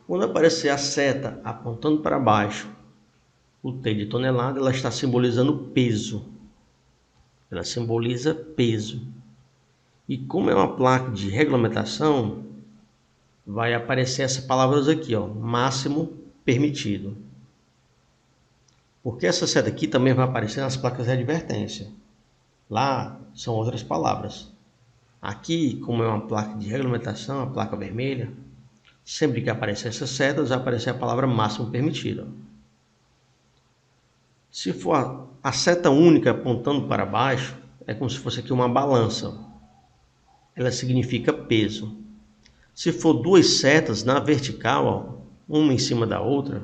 Quando aparecer a seta apontando para baixo, o T de tonelada, ela está simbolizando peso. Ela simboliza peso. E como é uma placa de regulamentação, vai aparecer essas palavras aqui, ó, máximo permitido. Porque essa seta aqui também vai aparecer nas placas de advertência. Lá são outras palavras. Aqui, como é uma placa de regulamentação, a placa vermelha, sempre que aparecer essas setas, vai aparecer a palavra máximo permitido. Se for a seta única apontando para baixo, é como se fosse aqui uma balança. Ela significa peso. Se for duas setas na vertical, ó, uma em cima da outra,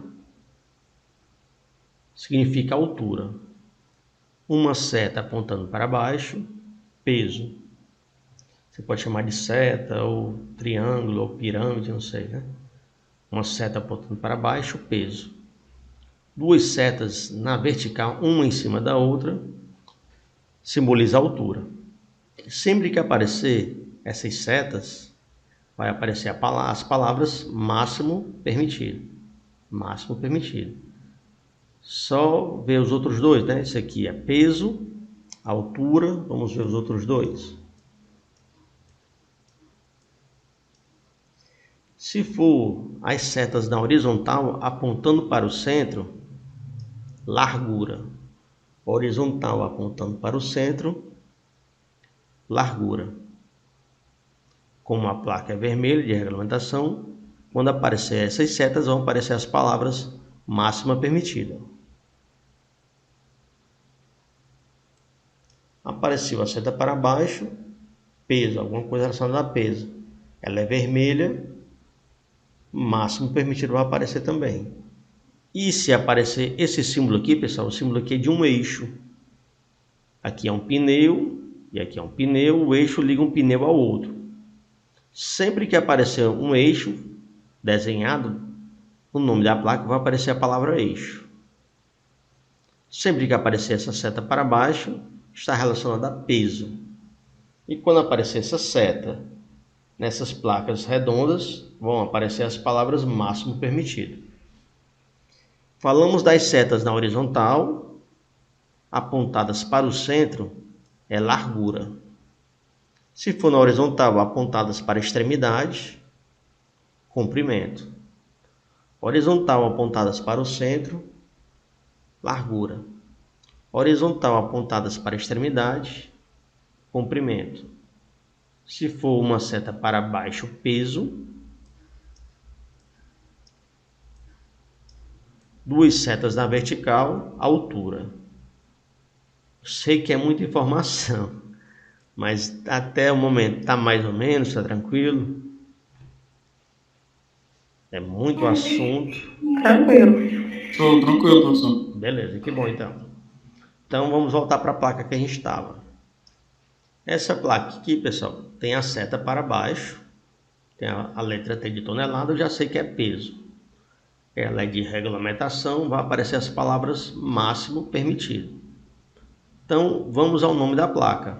significa altura. Uma seta apontando para baixo, peso. Você pode chamar de seta, ou triângulo, ou pirâmide, não sei, né? Uma seta apontando para baixo, peso. Duas setas na vertical, uma em cima da outra, simboliza altura. Sempre que aparecer essas setas, vai aparecer as palavras máximo permitido. Máximo permitido. Só ver os outros dois, né? Esse aqui é peso, altura. Vamos ver os outros dois. Se for as setas na horizontal apontando para o centro, largura. Horizontal apontando para o centro, largura. Como a placa é vermelha de regulamentação, quando aparecer essas setas, vão aparecer as palavras máxima permitida. Apareceu a seta para baixo, peso, alguma coisa relacionada a peso. Ela é vermelha, máximo permitido vai aparecer também. E se aparecer esse símbolo aqui, pessoal, o símbolo aqui é de um eixo. Aqui é um pneu e aqui é um pneu, o eixo liga um pneu ao outro. Sempre que aparecer um eixo desenhado, o nome da placa vai aparecer a palavra eixo. Sempre que aparecer essa seta para baixo, está relacionada a peso. E quando aparecer essa seta nessas placas redondas, vão aparecer as palavras máximo permitido. Falamos das setas na horizontal, apontadas para o centro, é largura. Se for na horizontal, apontadas para a extremidade, comprimento. Horizontal apontadas para o centro, largura. Horizontal apontadas para a extremidade, comprimento. Se for uma seta para baixo, peso. Duas setas na vertical, altura. Sei que é muita informação, mas até o momento está mais ou menos, está tranquilo. É muito assunto. Tranquilo. Tô tranquilo, professor. Beleza, que bom então. Então vamos voltar para a placa que a gente estava. Essa placa aqui, pessoal, tem a seta para baixo, tem a letra T de tonelada, eu já sei que é peso. Ela é de regulamentação, vai aparecer as palavras máximo permitido. Então, vamos ao nome da placa.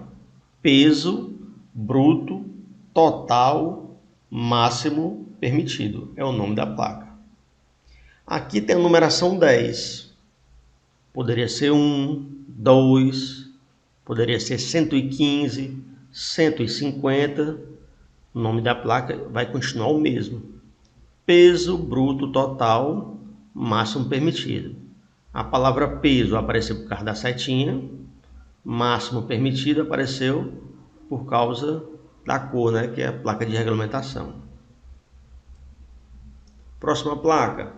Peso bruto total máximo permitido. É o nome da placa. Aqui tem a numeração 10. Poderia ser 1, 2, poderia ser 115, 150. O nome da placa vai continuar o mesmo. Peso bruto total máximo permitido. A palavra peso apareceu por causa da setinha. Máximo permitido apareceu por causa da cor, né, que é a placa de regulamentação. Próxima placa.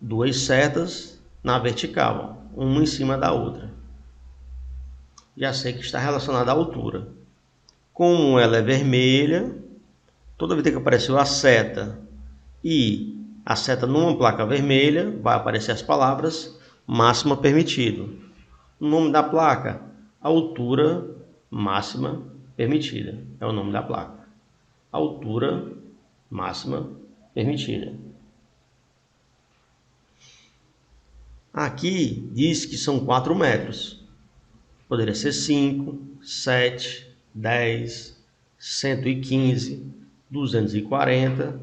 2 setas na vertical, uma em cima da outra. Já sei que está relacionada à altura. Como ela é vermelha, toda vez que apareceu a seta e a seta numa placa vermelha, vai aparecer as palavras máxima permitido. O nome da placa, altura máxima permitida. É o nome da placa. Altura máxima permitida. Aqui diz que são 4 metros. Poderia ser 5, 7, 10, 115, 240.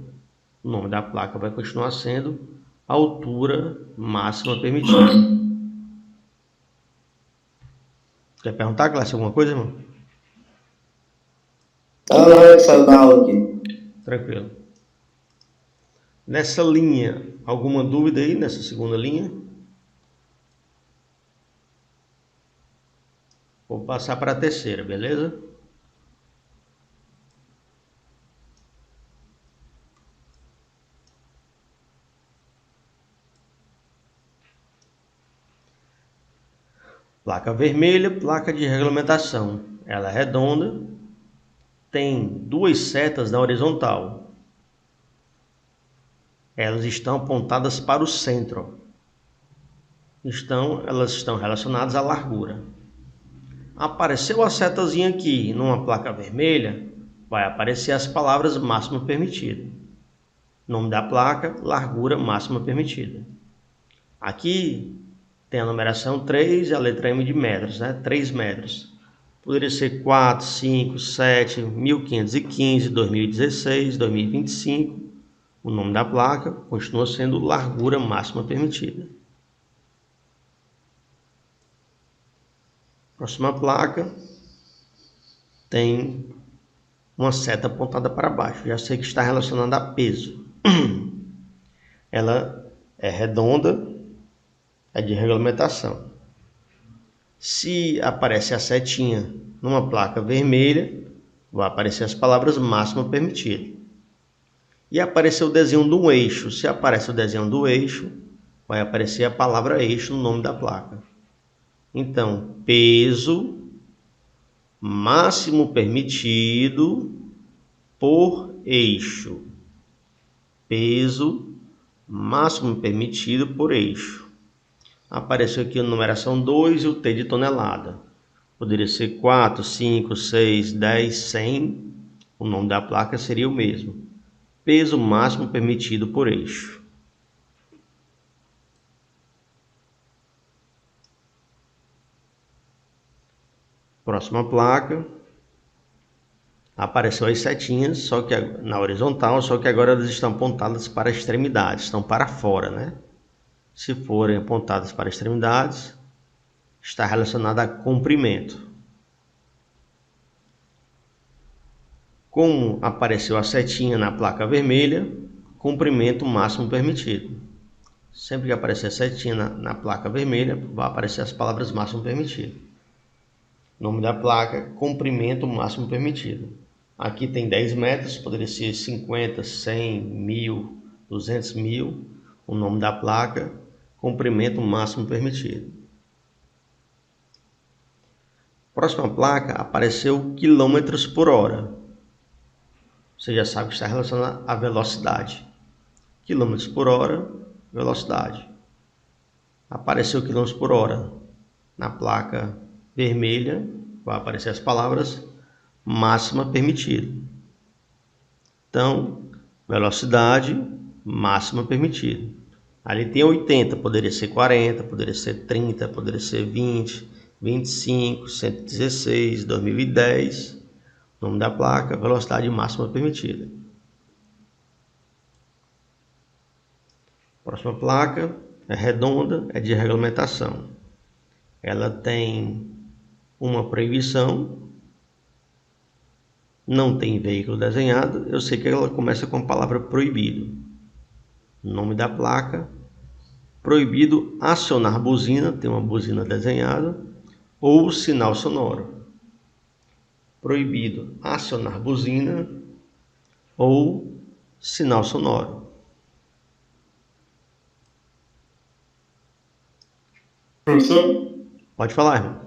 O nome da placa vai continuar sendo altura máxima permitida. Quer perguntar, Clássico, alguma coisa, irmão? Não, é que saiu da aula aqui. Tranquilo. Nessa linha, alguma dúvida aí nessa segunda linha? Vou passar para a terceira, beleza? Placa vermelha, placa de regulamentação. Ela é redonda, tem 2 setas na horizontal. Elas estão apontadas para o centro. Elas estão relacionadas à largura. Apareceu a setazinha aqui numa placa vermelha, vai aparecer as palavras máxima permitida. Nome da placa, largura máxima permitida. Aqui tem a numeração 3 e a letra M de metros, né? 3 metros. Poderia ser 4, 5, 7, 1515, 2016, 2025. O nome da placa continua sendo largura máxima permitida. Próxima placa tem uma seta apontada para baixo. Já sei que está relacionada a peso. Ela é redonda, é de regulamentação. Se aparece a setinha numa placa vermelha, vai aparecer as palavras máxima permitida. E aparecer o desenho de um eixo. Se aparece o desenho do eixo, vai aparecer a palavra eixo no nome da placa. Então, peso máximo permitido por eixo. Peso máximo permitido por eixo. Apareceu aqui a numeração 2 e o T de tonelada. Poderia ser 4, 5, 6, 10, 100. O nome da placa seria o mesmo. Peso máximo permitido por eixo. Próxima placa. Apareceu as setinhas, só que na horizontal, só que agora elas estão apontadas para a extremidade, estão para fora, né? Se forem apontadas para extremidades, está relacionada a comprimento. Como apareceu a setinha na placa vermelha, comprimento máximo permitido. Sempre que aparecer a setinha na placa vermelha, vai aparecer as palavras máximo permitido. Nome da placa, comprimento máximo permitido. Aqui tem 10 metros, poderia ser 50, 100, 1000, 200 mil. O nome da placa, comprimento máximo permitido. Próxima placa, apareceu quilômetros por hora. Você já sabe que está relacionado à velocidade. Quilômetros por hora, velocidade. Apareceu quilômetros por hora na placa vermelha, vai aparecer as palavras máxima permitido. Então, velocidade máxima permitida. Ali tem 80, poderia ser 40, poderia ser 30, poderia ser 20, 25, 116, 2010. Nome da placa, velocidade máxima permitida. Próxima placa é redonda, é de regulamentação. Ela tem uma proibição, não tem veículo desenhado. Eu sei que ela começa com a palavra proibido. Nome da placa: proibido acionar buzina, tem uma buzina desenhada, ou sinal sonoro. Proibido acionar buzina ou sinal sonoro. Professor, Pode falar, irmão.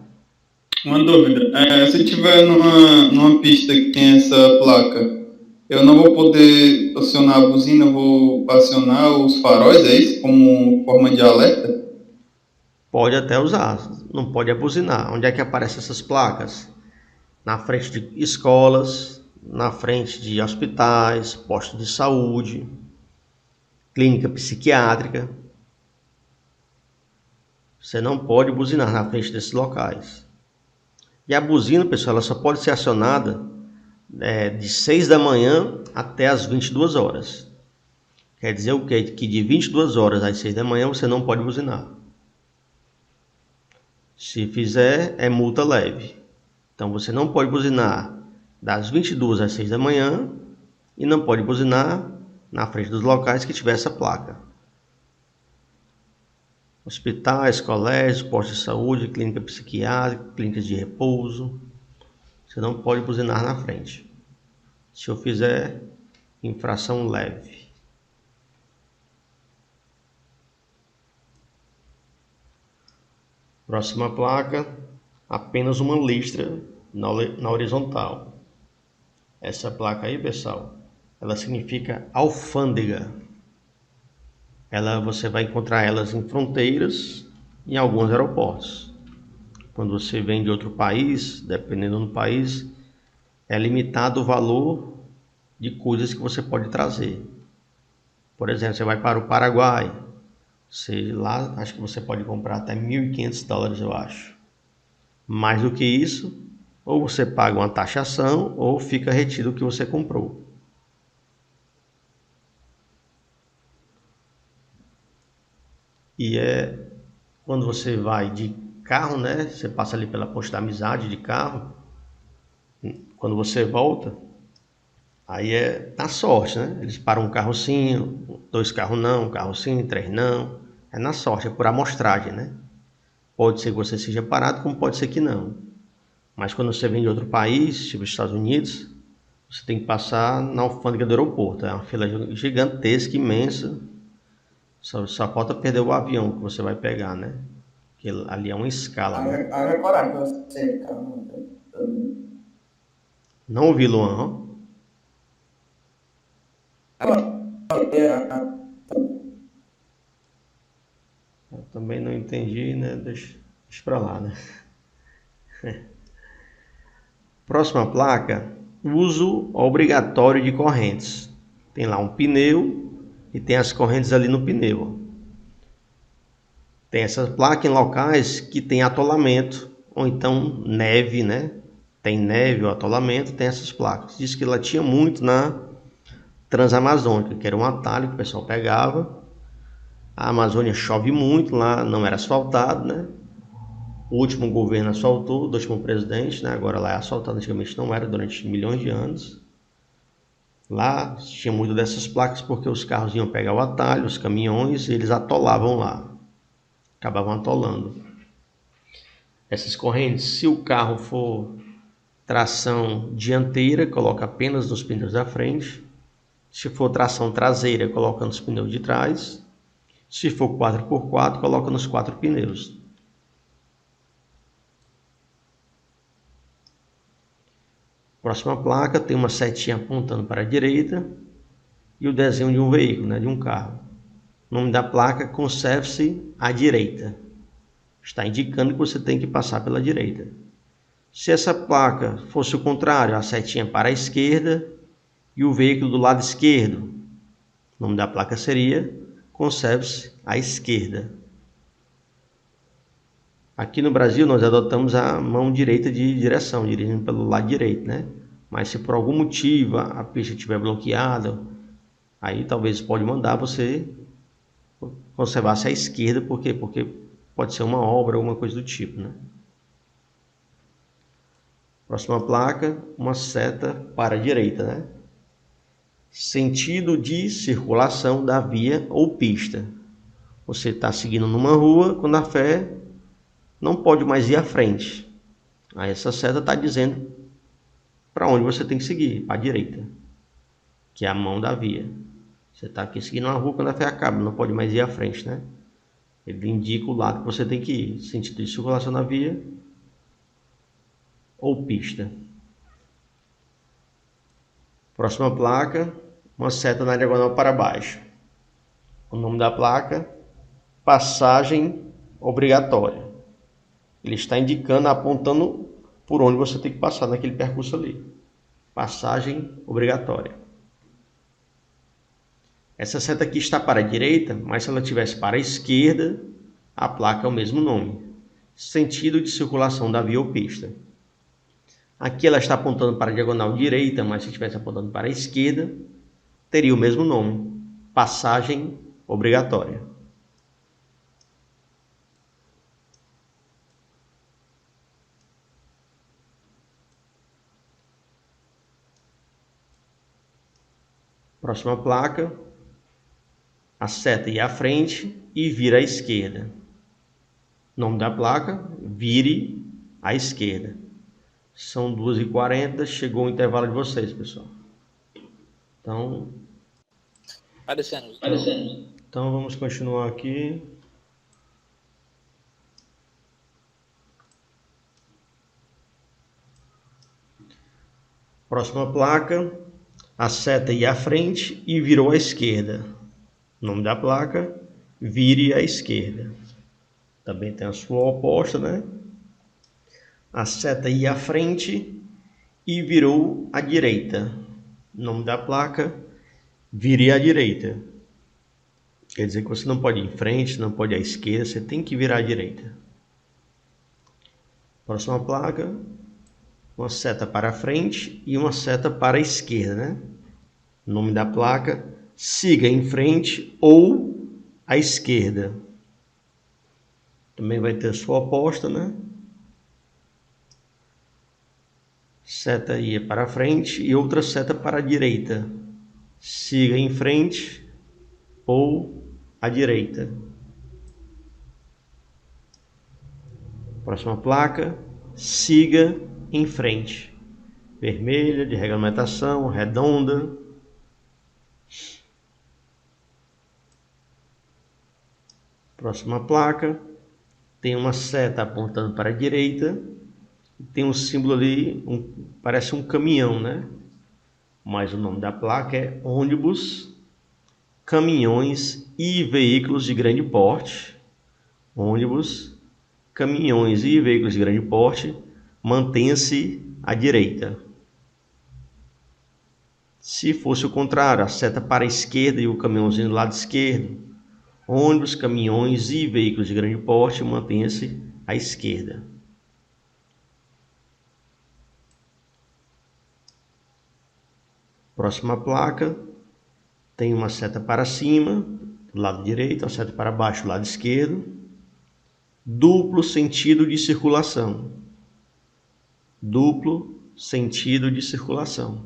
uma dúvida. Se tiver numa pista que tem essa placa, eu não vou poder acionar a buzina, eu vou acionar os faróis, é isso? Como forma de alerta? Pode até usar, não pode abuzinar. Onde é que aparecem essas placas? Na frente de escolas, na frente de hospitais, postos de saúde, clínica psiquiátrica. Você não pode buzinar na frente desses locais. E a buzina, pessoal, ela só pode ser acionada de 6 da manhã até as 22 horas. Quer dizer o quê? Que de 22 horas às 6 da manhã você não pode buzinar. Se fizer, é multa leve. Então você não pode buzinar das 22 às 6 da manhã e não pode buzinar na frente dos locais que tiver essa placa. Hospitais, colégios, postos de saúde, clínica psiquiátrica, clínicas de repouso. Você não pode buzinar na frente. Se eu fizer, infração leve. Próxima placa, apenas uma listra na horizontal. Essa placa aí, pessoal, ela significa alfândega. Você vai encontrar elas em fronteiras e em alguns aeroportos. Quando você vem de outro país, dependendo do país, é limitado o valor de coisas que você pode trazer. Por exemplo, você vai para o Paraguai, lá acho que você pode comprar até $1.500, eu acho. Mais do que isso, ou você paga uma taxação ou fica retido o que você comprou. E quando você vai de carro, né? Você passa ali pela Posto da Amizade de carro. Quando você volta, aí é na sorte, né? Eles param um carro sim, 2 carros não, um carro sim, 3 não. É na sorte, é por amostragem, né? Pode ser que você seja parado, como pode ser que não. Mas quando você vem de outro país, tipo os Estados Unidos, você tem que passar na alfândega do aeroporto. É uma fila gigantesca, imensa. Só falta perder o avião que você vai pegar, né? Porque ali é uma escala, né? Haja coragem pra você, cara. Não ouvi, Luan, Eu também não entendi, né? Deixa pra lá, né? Próxima placa, uso obrigatório de correntes. Tem lá um pneu e tem as correntes ali no pneu. Tem essa placa em locais que tem atolamento ou então neve, né? Tem neve ou atolamento, tem essas placas. Diz que ela tinha muito na Transamazônica, que era um atalho que o pessoal pegava. A Amazônia chove muito, lá não era asfaltado, né? O último governo asfaltou, do último presidente, né? Agora lá é asfaltado, antigamente não era, durante milhões de anos. Lá tinha muito dessas placas porque os carros iam pegar o atalho, os caminhões, e eles atolavam lá. Acabavam atolando. Essas correntes, se o carro for tração dianteira, coloca apenas nos pneus da frente. Se for tração traseira, coloca nos pneus de trás. Se for 4x4, coloca nos 4 pneus. Próxima placa tem uma setinha apontando para a direita e o desenho de um veículo, né, de um carro. O nome da placa, conserve-se à direita. Está indicando que você tem que passar pela direita. Se essa placa fosse o contrário, a setinha para a esquerda e o veículo do lado esquerdo, o nome da placa seria conserve-se à esquerda. Aqui no Brasil nós adotamos a mão direita de direção, dirigindo pelo lado direito, né? Mas se por algum motivo a pista estiver bloqueada, aí talvez pode mandar você conservar-se à esquerda, por quê? Porque pode ser uma obra ou alguma coisa do tipo, né? Próxima placa, uma seta para a direita, né? Sentido de circulação da via ou pista. Você está seguindo numa rua, quando a fé não pode mais ir à frente. Aí essa seta está dizendo para onde você tem que seguir, para a direita, que é a mão da via. Você está aqui seguindo uma rua, quando a fé acaba, não pode mais ir à frente, né? Ele indica o lado que você tem que ir, sentido de circulação da via ou pista. Próxima placa, uma seta na diagonal para baixo. O nome da placa, passagem obrigatória. Ele está indicando, apontando por onde você tem que passar naquele percurso ali. Passagem obrigatória. Essa seta aqui está para a direita, mas se ela estivesse para a esquerda, a placa é o mesmo nome. Sentido de circulação da via ou pista. Aqui ela está apontando para a diagonal direita, mas se estivesse apontando para a esquerda, teria o mesmo nome. Passagem obrigatória. Próxima placa, a seta ir à frente e vira à esquerda. Nome da placa, vire à esquerda. São 2h40, chegou o intervalo de vocês, pessoal. Então vamos continuar aqui. Próxima placa, a seta ia à frente e virou à esquerda. Nome da placa, vire à esquerda. Também tem a sua oposta, né? A seta ia à frente e virou à direita. Nome da placa, vire à direita. Quer dizer que você não pode ir em frente, não pode ir à esquerda, você tem que virar à direita. Próxima placa, uma seta para frente e uma seta para a esquerda, né? Nome da placa, siga em frente ou à esquerda. Também vai ter a sua oposta, né? Seta ia para frente e outra seta para a direita. Siga em frente ou à direita. Próxima placa, siga em frente. Vermelha, de regulamentação, redonda. Próxima placa, tem uma seta apontando para a direita. Tem um símbolo ali, parece um caminhão, né? Mas o nome da placa é ônibus, caminhões e veículos de grande porte. Ônibus, caminhões e veículos de grande porte, mantenha-se à direita. Se fosse o contrário, a seta para a esquerda e o caminhãozinho do lado esquerdo, ônibus, caminhões e veículos de grande porte, mantenha-se à esquerda. Próxima placa, tem uma seta para cima, do lado direito, a seta para baixo, do lado esquerdo. Duplo sentido de circulação. Duplo sentido de circulação.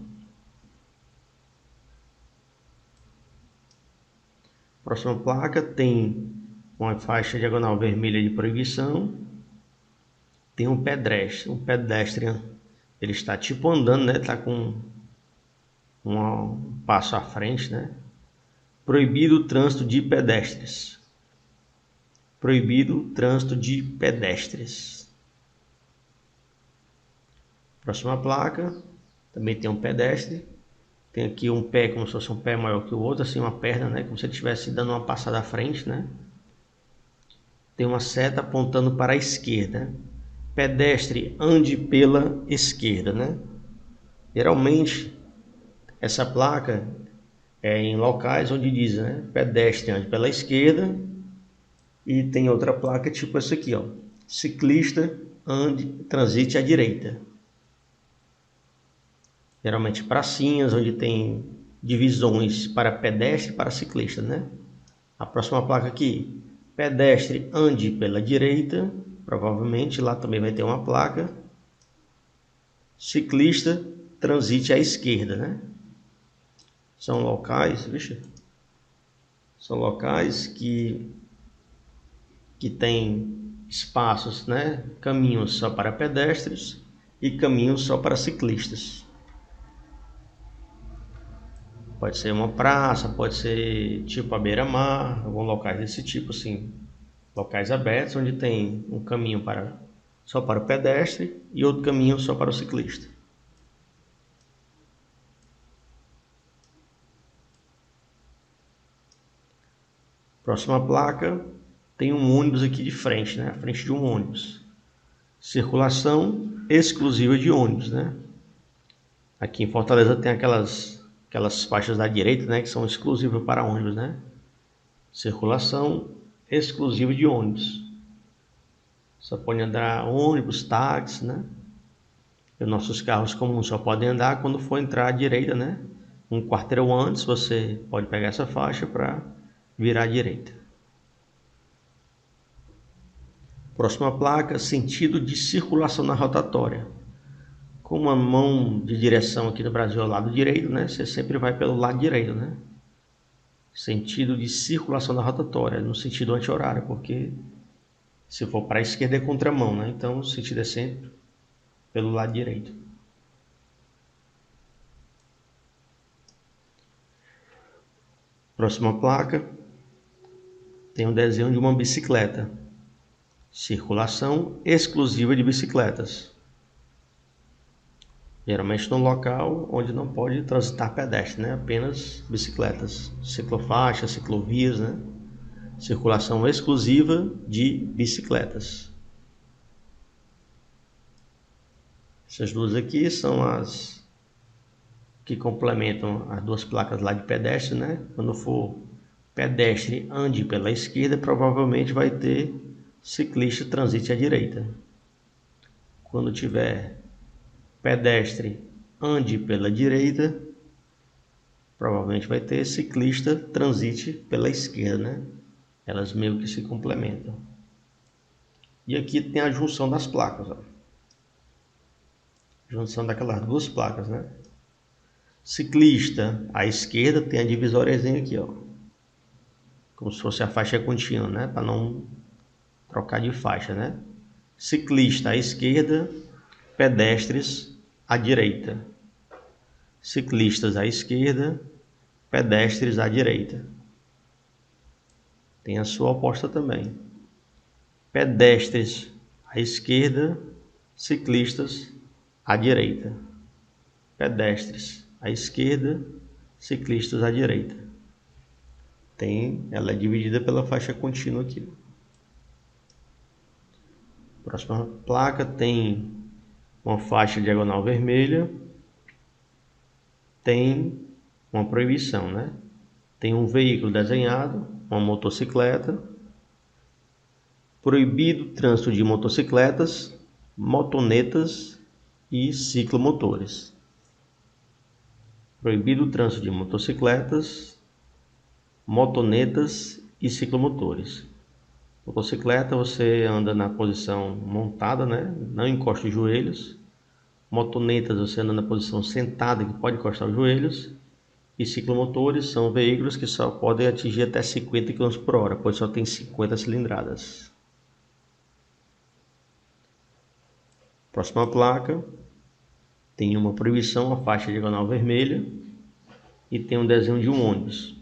Próxima placa tem uma faixa diagonal vermelha de proibição. Tem um pedestre. Um pedestre, ele está tipo andando, né? Está com um passo à frente, né? Proibido o trânsito de pedestres. Proibido o trânsito de pedestres. Próxima placa, também tem um pedestre. Tem aqui um pé como se fosse um pé maior que o outro, assim uma perna, né? Como se ele estivesse dando uma passada à frente, né? Tem uma seta apontando para a esquerda. Pedestre, ande pela esquerda, né? Geralmente, essa placa é em locais onde diz, né? Pedestre, ande pela esquerda. E tem outra placa tipo essa aqui, ó. ciclista transite à direita. Geralmente pracinhas, onde tem divisões para pedestre e para ciclista, né? A próxima placa aqui, pedestre ande pela direita, provavelmente lá também vai ter uma placa. Ciclista transite à esquerda, né? São locais que tem espaços, né? Caminhos só para pedestres e caminhos só para ciclistas. Pode ser uma praça, pode ser tipo a beira-mar, alguns locais desse tipo, assim, locais abertos onde tem um caminho só para o pedestre e outro caminho só para o ciclista. Próxima placa, tem um ônibus aqui de frente, né? A frente de um ônibus. Circulação exclusiva de ônibus, né? Aqui em Fortaleza tem aquelas faixas da direita, né? Que são exclusivas para ônibus, né? Circulação exclusiva de ônibus. Só pode andar ônibus, táxi, né? E os nossos carros comuns só podem andar quando for entrar à direita, né? Um quarteirão antes você pode pegar essa faixa para virar à direita. Próxima placa, sentido de circulação na rotatória. Como a mão de direção aqui no Brasil é o lado direito, né? Você sempre vai pelo lado direito, né? Sentido de circulação na rotatória, no sentido anti-horário, porque se for para a esquerda é contramão, né? Então o sentido é sempre pelo lado direito. Próxima placa, tem um desenho de uma bicicleta. Circulação exclusiva de bicicletas. Geralmente no local onde não pode transitar pedestre, né? Apenas bicicletas, ciclofaixas, ciclovias, né? Circulação exclusiva de bicicletas. Essas duas aqui são as que complementam as duas placas lá de pedestre, né? Quando for pedestre ande pela esquerda, provavelmente vai ter ciclista transite à direita. Quando tiver pedestre ande pela direita, provavelmente vai ter ciclista transite pela esquerda, né? Elas meio que se complementam. E aqui tem a junção das placas, ó. Junção daquelas duas placas, né? Ciclista à esquerda tem a divisóriazinha aqui, ó. Como se fosse a faixa contínua, né? Para não trocar de faixa, né? Ciclista à esquerda, pedestres à direita. Ciclistas à esquerda, pedestres à direita. Tem a sua oposta também. Pedestres à esquerda, ciclistas à direita. Pedestres à esquerda, ciclistas à direita. Ela é dividida pela faixa contínua aqui. Próxima placa tem uma faixa diagonal vermelha. Tem uma proibição, né? Tem um veículo desenhado, uma motocicleta. Proibido o trânsito de motocicletas, motonetas e ciclomotores. Proibido o trânsito de motocicletas, motonetas e ciclomotores. Motocicleta você anda na posição montada, né? Não encosta os joelhos. Motonetas você anda na posição sentada, que pode encostar os joelhos. E ciclomotores são veículos que só podem atingir até 50 km por hora, pois só tem 50 cilindradas. Próxima placa tem uma proibição, a faixa diagonal vermelha, e tem um desenho de um ônibus.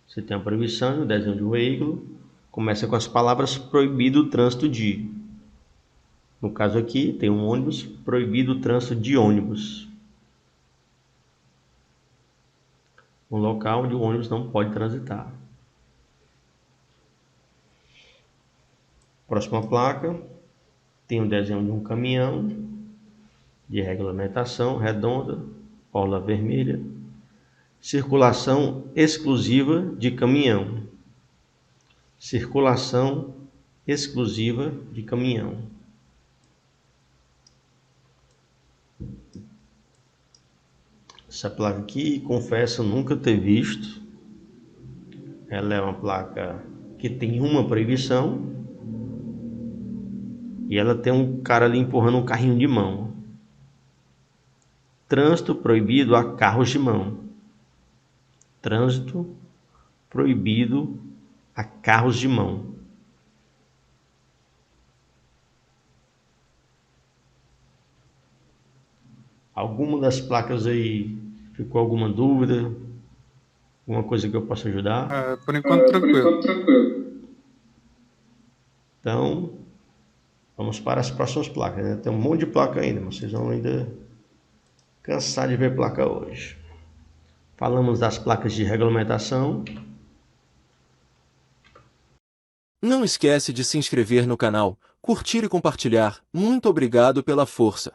Você tem a proibição e o desenho de um veículo. Começa com as palavras proibido o trânsito de. No caso aqui tem um ônibus, proibido o trânsito de ônibus. Um local onde o ônibus não pode transitar. Próxima placa tem um desenho de um caminhão de regulamentação redonda, orla vermelha. Circulação exclusiva de caminhão. Circulação exclusiva de caminhão. Essa placa aqui, confesso nunca ter visto. Ela é uma placa que tem uma proibição e ela tem um cara ali empurrando um carrinho de mão. Trânsito proibido a carros de mão. Trânsito proibido a carros de mão. Alguma das placas aí ficou alguma dúvida? Alguma coisa que eu possa ajudar? Por enquanto, tranquilo. Então, vamos para as próximas placas, né? Tem um monte de placa ainda, mas vocês vão ainda cansar de ver placa hoje. Falamos das placas de regulamentação. Não esquece de se inscrever no canal, curtir e compartilhar. Muito obrigado pela força.